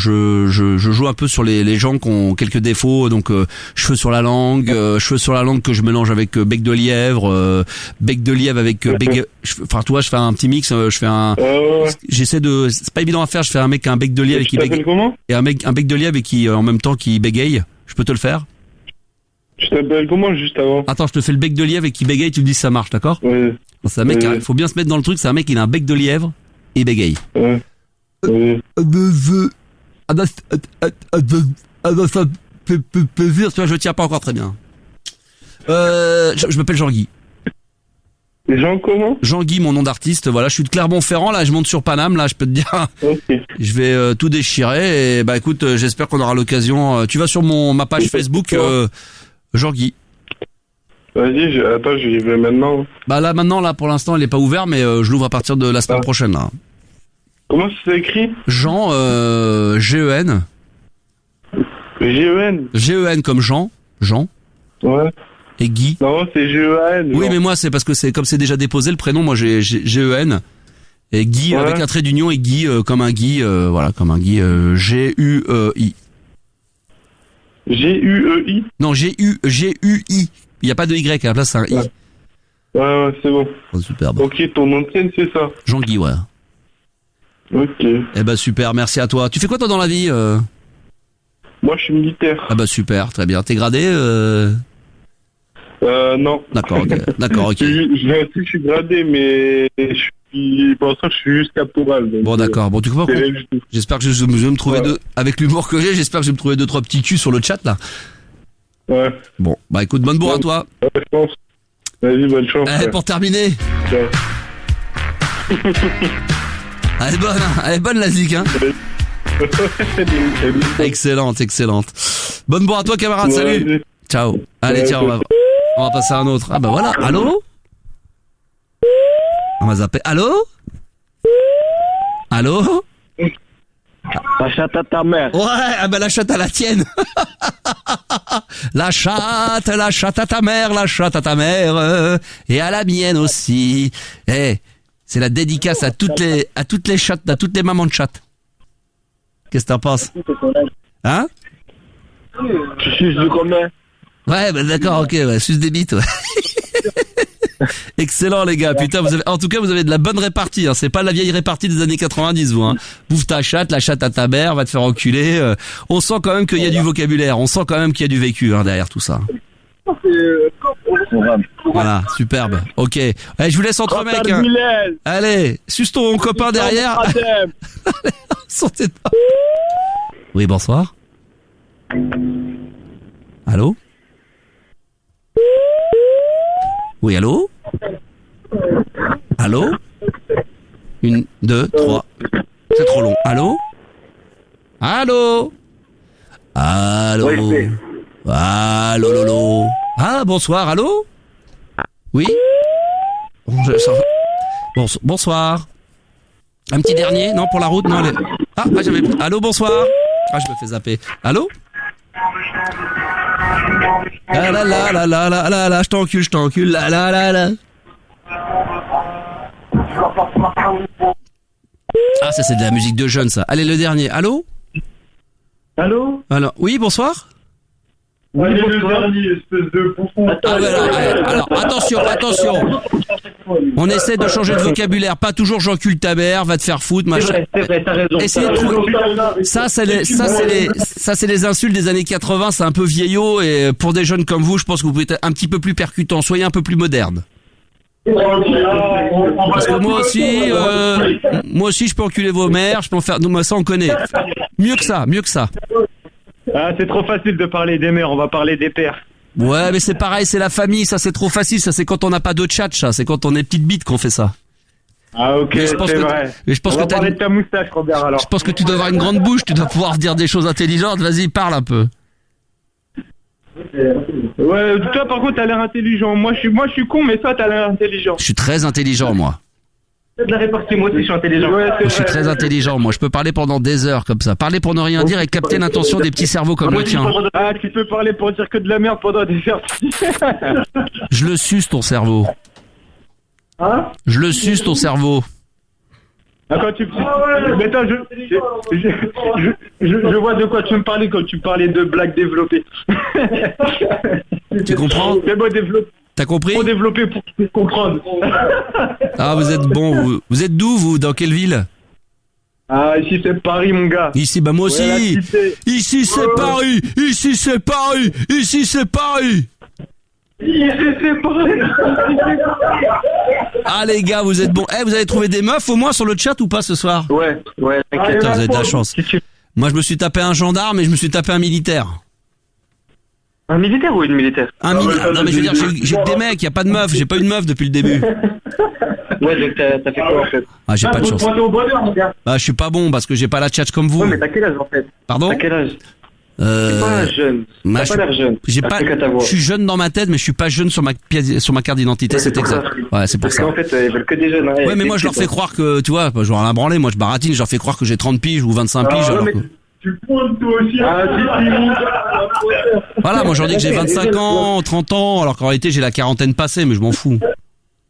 joue un peu sur les gens qui ont quelques défauts. Donc, cheveux sur la langue, cheveux sur la langue que je mélange avec bec de lièvre avec enfin, toi, je fais un petit mix, je fais j'essaie de, c'est pas évident à faire, je fais un mec qui a un bec de lièvre et qui bégaye. Et un bec de lièvre et qui, en même temps, qui bégaye. Je peux te le faire? Tu t'appelles comment, juste avant? Attends, je te fais le bec de lièvre et qui bégaye, tu me dis si ça marche, d'accord? Ouais. C'est un mec, faut bien se mettre dans le truc, c'est un mec, il a un bec de lièvre et bégaye. Ah bah ça fait plaisir, tu vois, je tiens pas encore très bien. Je m'appelle Jean-Guy. Jean comment? Jean-Guy, mon nom d'artiste, voilà, je suis de Clermont-Ferrand, là, je monte sur Paname, là, je peux te dire, Ok. je vais tout déchirer, et bah écoute, j'espère qu'on aura l'occasion, tu vas sur ma page Facebook, Jean-Guy. Vas-y, attends, j'y vais maintenant. Bah là, maintenant, là, pour l'instant, il est pas ouvert, mais je l'ouvre à partir de la semaine prochaine, là. Comment ça s'écrit? Jean, G-E-N. G-E-N? G-E-N comme Jean. Ouais. Et Guy. Non, c'est G-E-N. Oui, mais moi, c'est parce que c'est comme c'est déjà déposé le prénom, moi, j'ai G-E-N. Et Guy, Ouais. avec un trait d'union, et Guy, comme un Guy, voilà, comme un Guy, G-U-I. G-U-E-I? Non, G-U-I. Il n'y a pas de Y, à la place, c'est un I. Ouais, c'est bon. Oh, superbe. Ok, ton nom de scène, c'est ça? Jean-Guy, ouais. Ok. Eh ben, super, merci à toi. Tu fais quoi, toi, dans la vie Moi, je suis militaire. Ah bah, super, très bien. T'es gradé Non. D'accord, ok. D'accord, ok. Je suis gradé, mais pour l'instant, je suis juste caporal. Donc, Bon, d'accord. Bon, tu comprends c'est rien du tout. J'espère que je vais me trouver avec l'humour que j'ai, j'espère que je vais me trouver 2-3 petits culs sur le chat, là. Ouais. Bon, bah, écoute, bonne bourre à toi. Ouais, je pense. Vas-y, bonne chance. Eh, pour terminer. Ciao. Elle est bonne la zik, hein. Excellente. Bonne bourre à toi, camarade, salut. Vas-y. Ciao. Allez, tiens, on va passer à un autre. Ah bah voilà, allô? On va zapper. Allô? La chatte à ta mère. Ouais, ah bah la chatte à la tienne. La chatte à ta mère, la chatte à ta mère, et à la mienne aussi. Eh, c'est la dédicace à toutes les chattes, à toutes les mamans de chatte. Qu'est-ce que t'en penses? Hein? Tu suces du combien? Ouais, bah d'accord, ok, ouais, suce des bites, ouais. Excellent les gars, putain, en tout cas vous avez de la bonne répartie, hein. C'est pas la vieille répartie des années 90 vous, hein. Bouffe ta chatte, la chatte à ta mère, va te faire enculer, on sent quand même qu'il y a du vocabulaire, on sent quand même qu'il y a du vécu, hein, derrière tout ça. Voilà, superbe, ok. Allez, je vous laisse entre mecs, hein. Allez, suce ton copain derrière. Sortez pas. Oui, bonsoir. Allô? Oui, allô? Allô? 1, 2, 3. C'est trop long. Allô? Allô? Allô? Ah, bonsoir, allô? Oui? Bonsoir. Un petit dernier? Non, pour la route? Non, j'avais... Allô, bonsoir? Ah, je me fais zapper. Allô? Ah là, je t'encule, là. Ah, ça c'est de la musique de jeunes, ça. Allez, le dernier. Allô? Allô? Alors, oui, bonsoir? Allez, le dernier, espèce de bouffon. Ah, voilà, alors, attention. On essaie de changer de vocabulaire, pas toujours j'encule ta mère, va te faire foutre, machin. C'est vrai, t'as raison. Essayez de trouver. Ça, c'est les insultes des années 80, c'est un peu vieillot, et pour des jeunes comme vous, je pense que vous pouvez être un petit peu plus percutant, soyez un peu plus moderne. Parce que moi aussi, je peux enculer vos mères, je peux en faire, moi ça on connaît. Mieux que ça. Ah, c'est trop facile de parler des mères, on va parler des pères. Ouais, mais c'est pareil, c'est la famille, ça c'est trop facile, ça c'est quand on n'a pas de chat, ça, c'est quand on est petite bite qu'on fait ça. Ah ok, c'est vrai. Mais je pense on va parler de ta moustache, Robert, alors. Je pense que tu dois avoir une grande bouche, tu dois pouvoir dire des choses intelligentes, vas-y, parle un peu. Ouais, toi par contre t'as l'air intelligent, moi je suis con, mais toi t'as l'air intelligent. Je suis très intelligent, moi. C'est de la répartie, moi aussi je suis intelligent. Ouais, je suis très intelligent, moi, je peux parler pendant des heures comme ça. Parler pour ne rien dire et capter l'intention des petits cerveaux comme le tien. Ah, tu peux parler pour dire que de la merde pendant des heures. Je le suce ton cerveau. Hein? Je le suce ton cerveau. Ah, quand tu... Mais attends, je vois de quoi tu me parlais quand tu parlais de blagues développées. Tu comprends? C'est bon, développer. T'as compris? Faut développer pour comprendre. Ah, vous êtes bon. Vous êtes d'où, vous? Dans quelle ville? Ah, ici c'est Paris, mon gars. Ici, bah moi aussi. Ouais, ici c'est Paris. Ici c'est Paris. Ici c'est Paris. Ah les gars, vous êtes bons. Eh, vous avez trouvé des meufs au moins sur le chat ou pas ce soir? Ouais, t'inquiète. Vous avez de la chance. Moi, je me suis tapé un gendarme et je me suis tapé un militaire. Un militaire ou une militaire? Non, mais je veux dire, j'ai que des mecs, y a pas de meuf, j'ai pas eu de meuf depuis le début. Ouais, donc t'as fait quoi en fait? Ah, j'ai pas de chance. Au bonheur, mon gars. Bah, je suis pas bon parce que j'ai pas la tchatch comme vous. Ouais, mais t'as quel âge en fait? Pardon? T'as quel âge? T'es pas jeune. Moi, T'as pas l'air jeune. J'ai T'as pas, fait qu'à ta voix. je suis jeune dans ma tête, mais je suis pas jeune sur ma carte d'identité, c'est pour exact. ça. Ouais, c'est pour Parce ça. qu'en fait, ils veulent que des jeunes. Ouais, mais moi, je leur fais croire que, tu vois, je vais rien branler, moi, je baratine, je leur fais croire que j'ai 30 piges ou 25 piges, alors que... Tu pointes toi aussi. Voilà, moi, je leur dis que j'ai 25 ans, 30 ans, alors qu'en réalité, j'ai la quarantaine passée, mais je m'en fous.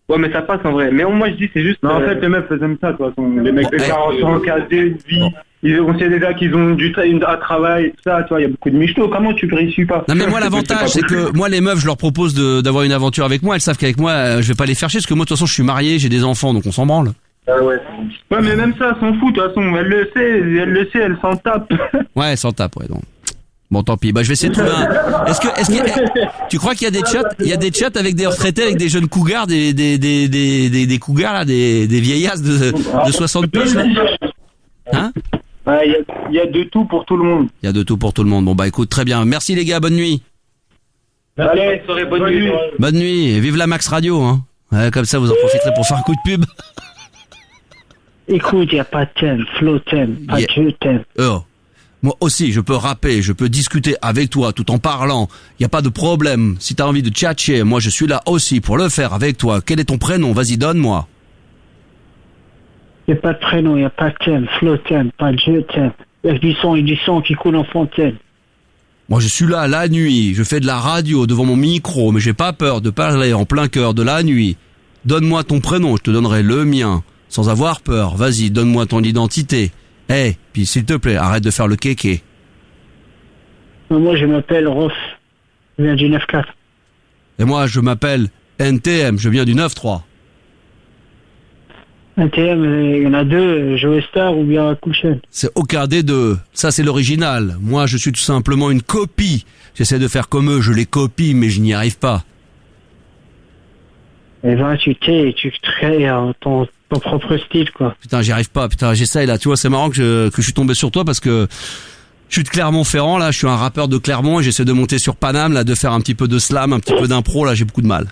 Ouais, mais ça passe en vrai. Mais moi, je dis, c'est juste. Non, en fait, les meufs aiment ça, de toute façon. Les mecs de 40 ans, qui ont une vie. On sait déjà qu'ils ont un travail, tout ça, tu vois, il y a beaucoup de michetots. Comment tu réussis pas? Non, mais moi, l'avantage, c'est que moi, les meufs, je leur propose d'avoir une aventure avec moi, elles savent qu'avec moi, je vais pas les faire chier, parce que moi, de toute façon, je suis marié, j'ai des enfants, donc on s'en branle. Ah ouais. Ouais, mais même ça, elle s'en fout, de toute façon. Elle le sait, elle s'en tape. Ouais, elles s'en tapent, ouais, donc. Bon, tant pis. Bah, je vais essayer de trouver un. Tu crois qu'il y a des chats avec des retraités, avec des jeunes cougars, des cougars, là, des vieillasses de 60 piges, là? Hein? Ouais, il y a de tout pour tout le monde. Il y a de tout pour tout le monde. Bon, bah, écoute, très bien. Merci, les gars. Bonne nuit. Allez, bonne nuit. Bonne nuit. Et vive la Max Radio, hein. Ouais, comme ça, vous en profiterez pour faire un coup de pub. Écoute, y a pas de thème, flow thème, pas de jeu thème. Oh. Moi aussi, je peux rapper, je peux discuter avec toi tout en parlant. Y a pas de problème. Si t'as envie de tchatcher, moi je suis là aussi pour le faire avec toi. Quel est ton prénom? Vas-y, donne-moi. Y a pas de prénom, y a pas de thème, flow thème, pas de jeu thème. Y a du son qui coule en fontaine. Moi je suis là la nuit, je fais de la radio devant mon micro, mais j'ai pas peur de parler en plein cœur de la nuit. Donne-moi ton prénom, je te donnerai le mien. Sans avoir peur, vas-y, donne-moi ton identité. Puis s'il te plaît, arrête de faire le kéké. Moi, je m'appelle Rof. Je viens du 9-4. Et moi, je m'appelle NTM, je viens du 9-3. NTM, il y en a deux, Joe Star ou bien Cool Chain. C'est aucun des deux. Ça, c'est l'original. Moi, je suis tout simplement une copie. J'essaie de faire comme eux, je les copie, mais je n'y arrive pas. Eh ben, tu crées ton propre style, quoi. Putain, j'y arrive pas. Putain, j'essaye là. Tu vois, c'est marrant que je suis tombé sur toi parce que je suis de Clermont-Ferrand là. Je suis un rappeur de Clermont et j'essaie de monter sur Paname là, de faire un petit peu de slam, un petit peu d'impro là. J'ai beaucoup de mal.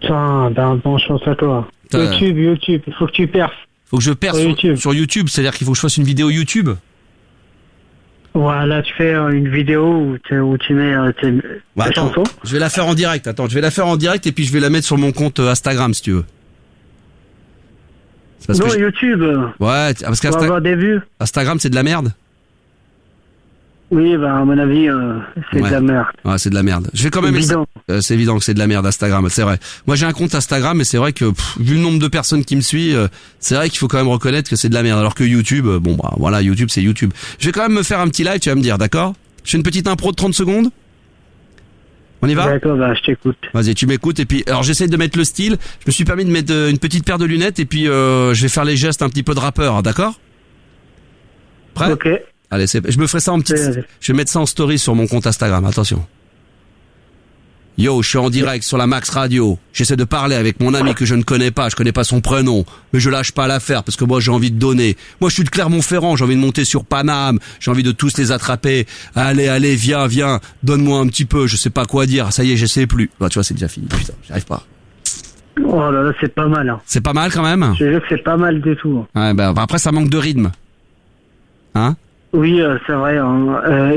Putain, bonne chance à toi. YouTube, il faut que tu perfes. Faut que je perce sur YouTube. C'est-à-dire qu'il faut que je fasse une vidéo YouTube. Voilà, tu fais une vidéo où tu mets tes chansons. Je vais la faire en direct. Attends, je vais la faire en direct et puis je vais la mettre sur mon compte Instagram si tu veux. Non, YouTube. Ouais, parce pour avoir des vues. Instagram, c'est de la merde. Oui, bah à mon avis, c'est de la merde. Ouais, c'est de la merde. Je vais quand même. C'est évident que c'est de la merde Instagram, c'est vrai. Moi, j'ai un compte Instagram, mais c'est vrai que vu le nombre de personnes qui me suivent, c'est vrai qu'il faut quand même reconnaître que c'est de la merde. Alors que YouTube, bon bah voilà, YouTube c'est YouTube. Je vais quand même me faire un petit live, tu vas me dire, d'accord? Je fais une petite impro de 30 secondes. On y va? D'accord, bah je t'écoute. Vas-y, tu m'écoutes et puis alors j'essaie de mettre le style. Je me suis permis de mettre une petite paire de lunettes et puis je vais faire les gestes un petit peu de rappeur, hein, d'accord? Prêt? Ok. Allez, je me ferai ça en petite. Je vais mettre ça en story sur mon compte Instagram. Attention. Yo, je suis en direct sur la Max Radio. J'essaie de parler avec mon ami que je ne connais pas. Je connais pas son prénom, mais je lâche pas l'affaire parce que moi j'ai envie de donner. Moi je suis de Clermont-Ferrand. J'ai envie de monter sur Paname. J'ai envie de tous les attraper. Allez, viens. Donne-moi un petit peu. Je sais pas quoi dire. Ça y est, je sais plus. Bah, tu vois, c'est déjà fini. Putain, j'arrive pas. Oh là là, c'est pas mal. Hein. C'est pas mal quand même. Je veux dire que c'est pas mal du tout. Ouais, bah après ça manque de rythme. Hein? Oui, c'est vrai.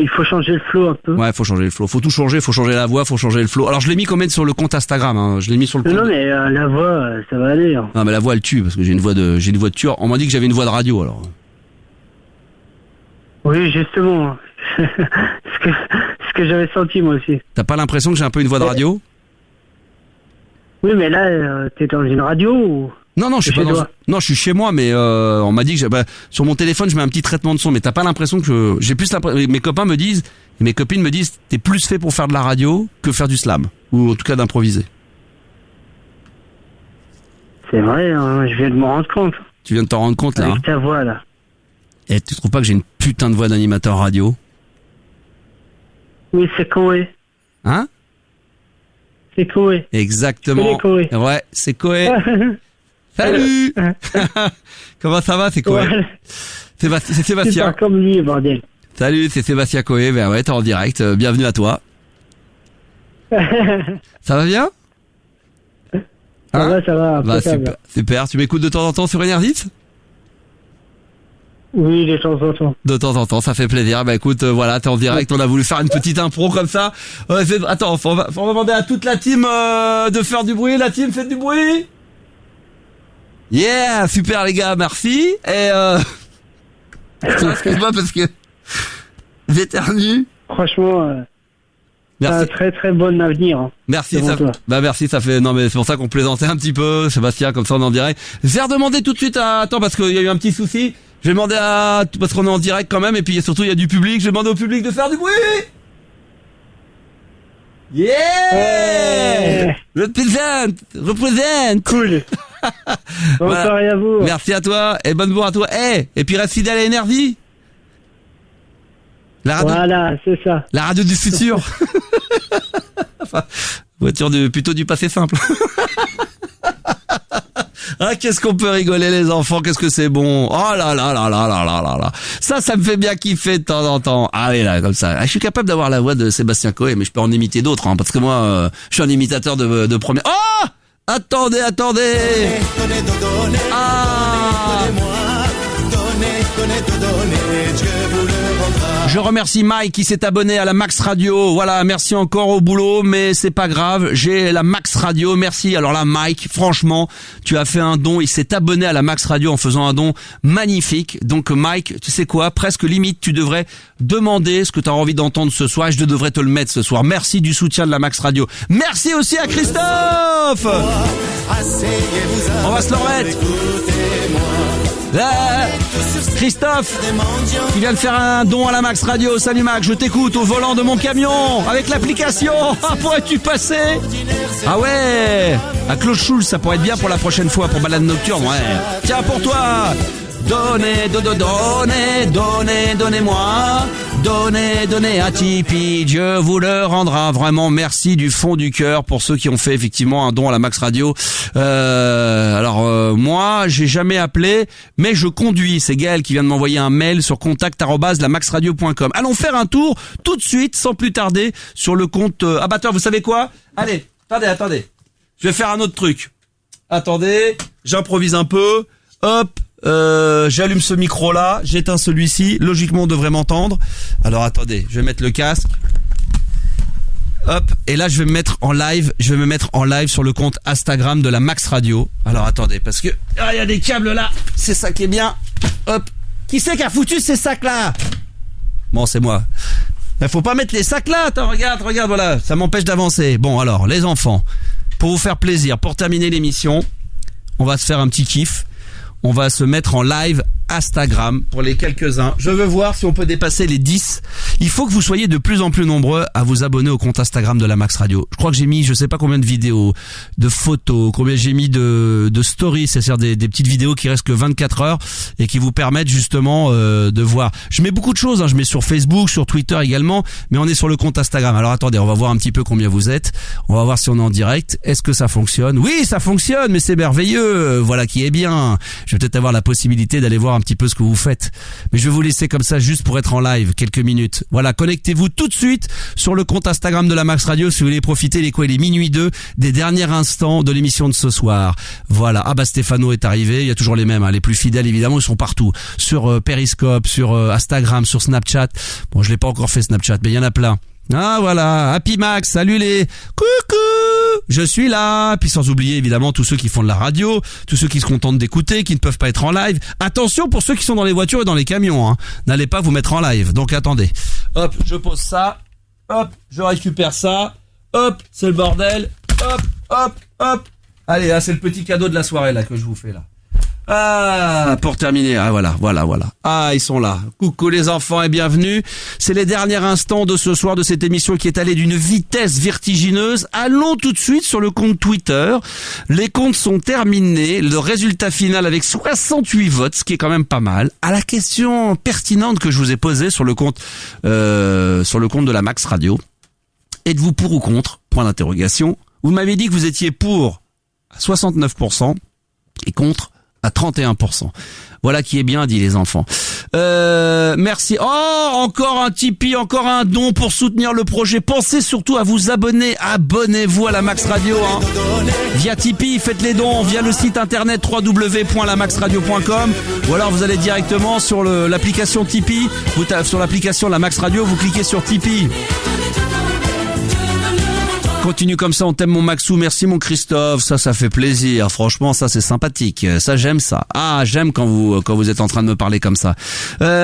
Il faut changer le flow un peu. Ouais, faut changer le flow. Faut tout changer. Faut changer la voix. Faut changer le flow. Alors je l'ai mis quand même sur le compte Instagram. Hein. Je l'ai mis sur le compte. Non, mais la voix, ça va aller. Hein. Non, mais la voix elle tue parce que j'ai une voix de tueur. On m'a dit que j'avais une voix de radio alors. Oui, justement. ce que j'avais senti moi aussi. T'as pas l'impression que j'ai un peu une voix de radio? Oui, mais là, t'es dans une radio ou... Non, je suis pas dans... Non, je suis chez moi, mais on m'a dit que sur mon téléphone, je mets un petit traitement de son, mais t'as pas l'impression que j'ai plus l'impression... Mes copains me disent, et mes copines me disent, t'es plus fait pour faire de la radio que faire du slam, ou en tout cas d'improviser. C'est vrai, hein, je viens de me rendre compte. Tu viens de t'en rendre compte là? Avec ta voix là. Et tu trouves pas que j'ai une putain de voix d'animateur radio? Oui, c'est Koé. Hein? C'est Koé. Exactement. Koé. Ouais, c'est Koé. Salut. Comment ça va, c'est Koé? C'est Sébastien. Super comme lui, bordel. Salut, c'est Sébastien Coé. Ben ouais, t'es en direct. Bienvenue à toi. Ça va bien? Ça va. Bah, super. Tu m'écoutes de temps en temps sur Énergie? Oui, de temps en temps. De temps en temps, ça fait plaisir. Bah écoute, voilà, t'es en direct. On a voulu faire une petite impro comme ça. Attends, on va demander à toute la team de faire du bruit. La team, faites du bruit. Yeah, super les gars, merci. Et excuse-moi parce que j'éternue. Franchement, merci. t'as un très très bon avenir. Hein. Merci, merci, ça fait, non mais c'est pour ça qu'on plaisantait un petit peu, Sébastien, comme ça on en dirait. Je vais redemander tout de suite attends, parce qu'il y a eu un petit souci. Je vais demander parce qu'on est en direct quand même, et puis surtout il y a du public, je vais demander au public de faire du bruit! Yeah! Représente! Cool! Bonne soirée à vous! Merci à toi, et bonne bourre à toi. Et puis reste fidèle à Énergie! Voilà, c'est ça. La radio du futur. Enfin, voiture plutôt du passé simple. Ah, qu'est-ce qu'on peut rigoler les enfants, qu'est-ce que c'est bon. Oh là là là là là là là là. Ça me fait bien kiffer de temps en temps. Ah oui, là, comme ça. Je suis capable d'avoir la voix de Sébastien Coé, mais je peux en imiter d'autres, hein, parce que moi, je suis un imitateur de premier. Oh! Attendez. Ah! Je remercie Mike qui s'est abonné à la Max Radio. Voilà, merci encore au boulot, mais c'est pas grave, j'ai la Max Radio. Merci. Alors là, Mike, franchement, tu as fait un don. Il s'est abonné à la Max Radio en faisant un don magnifique. Donc Mike, tu sais quoi, presque limite, tu devrais demander ce que tu as envie d'entendre ce soir. Je devrais te le mettre ce soir. Merci du soutien de la Max Radio. Merci aussi à Christophe. On va se le remettre. Christophe, qui vient de faire un don à la Max Radio. Salut Max, je t'écoute au volant de mon camion avec l'application. Ah, pourrais-tu passer? Ah ouais, à Claude Schulz, ça pourrait être bien pour la prochaine fois, pour balade nocturne, ouais. Tiens, pour toi. Donnez à Tipeee, Dieu vous le rendra. Vraiment, merci du fond du cœur pour ceux qui ont fait effectivement un don à la Max Radio. Moi, j'ai jamais appelé, mais je conduis. C'est Gaël qui vient de m'envoyer un mail sur contact@lamaxradio.com. Allons faire un tour tout de suite, sans plus tarder, sur le compte abatteur. Vous savez quoi? Allez, attendez. Je vais faire un autre truc. Attendez, j'improvise un peu. Hop. J'allume ce micro là, j'éteins celui-ci, logiquement on devrait m'entendre. Alors attendez, je vais mettre le casque. Hop, et là je vais me mettre en live sur le compte Instagram de la Max Radio. Alors attendez, parce que il y a des câbles là, c'est ça qui est bien. Hop, qui c'est qui a foutu ces sacs là? Bon, c'est moi. Il faut pas mettre les sacs là. Attends, regarde, voilà, ça m'empêche d'avancer. Bon alors, les enfants, pour vous faire plaisir, pour terminer l'émission, on va se faire un petit kiff. On va se mettre en live Instagram pour les quelques-uns. Je veux voir si on peut dépasser les 10. Il faut que vous soyez de plus en plus nombreux à vous abonner au compte Instagram de la Max Radio. Je crois que j'ai mis, je sais pas combien de vidéos, de photos, combien j'ai mis de stories, c'est-à-dire des petites vidéos qui restent que 24 heures et qui vous permettent justement de voir. Je mets beaucoup de choses, hein. Je mets sur Facebook, sur Twitter également, mais on est sur le compte Instagram. Alors attendez, on va voir un petit peu combien vous êtes. On va voir si on est en direct. Est-ce que ça fonctionne? Oui, ça fonctionne, mais c'est merveilleux. Voilà qui est bien. Je vais peut-être avoir la possibilité d'aller voir un petit peu ce que vous faites. Mais je vais vous laisser comme ça juste pour être en live quelques minutes. Voilà, connectez-vous tout de suite sur le compte Instagram de la Max Radio si vous voulez profiter, il est minuit 2 des derniers instants de l'émission de ce soir. Voilà. Ah bah Stéphano est arrivé, il y a toujours les mêmes, hein. Les plus fidèles évidemment, ils sont partout. Sur Periscope, sur Instagram, sur Snapchat. Bon, je l'ai pas encore fait Snapchat, mais il y en a plein. Ah voilà, Happy Max, salut les coucou, je suis là. Puis sans oublier évidemment tous ceux qui font de la radio, tous ceux qui se contentent d'écouter, qui ne peuvent pas être en live. Attention pour ceux qui sont dans les voitures et dans les camions, hein. N'allez pas vous mettre en live. Donc attendez, hop, je pose ça, hop, je récupère ça, hop, c'est le bordel, hop. Allez, là c'est le petit cadeau de la soirée là que je vous fais là. Ah, pour terminer, ah voilà. Ah, ils sont là. Coucou les enfants et bienvenue. C'est les derniers instants de ce soir de cette émission qui est allée d'une vitesse vertigineuse. Allons tout de suite sur le compte Twitter. Les comptes sont terminés. Le résultat final avec 68 votes, ce qui est quand même pas mal. À la question pertinente que je vous ai posée sur le compte de la Max Radio. Êtes-vous pour ou contre? Point d'interrogation. Vous m'avez dit que vous étiez pour à 69% et contre à 31%. Voilà qui est bien, dit les enfants. Merci. Oh, encore un Tipeee, encore un don pour soutenir le projet. Pensez surtout à vous abonner. Abonnez-vous à la Max Radio, hein. Via Tipeee, faites les dons via le site internet www.lamaxradio.com, ou alors vous allez directement sur l'application Tipeee. Vous tapez sur l'application La Max Radio, vous cliquez sur Tipeee. Continue comme ça, on t'aime mon Maxou, merci mon Christophe, ça fait plaisir, franchement ça c'est sympathique, ça j'aime ça. Ah, j'aime quand vous êtes en train de me parler comme ça.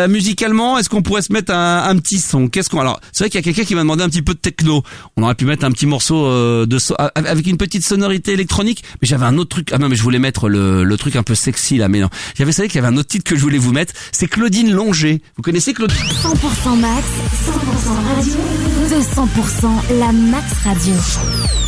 Musicalement, est-ce qu'on pourrait se mettre un petit son? Alors, c'est vrai qu'il y a quelqu'un qui m'a demandé un petit peu de techno. On aurait pu mettre un petit morceau avec une petite sonorité électronique, mais j'avais un autre truc. Ah non, mais je voulais mettre le truc un peu sexy là, mais non. Vous savez qu'il y avait un autre titre que je voulais vous mettre, c'est Claudine Longer. Vous connaissez Claudine? 100% Max, 100% radio, 200% la Max Radio.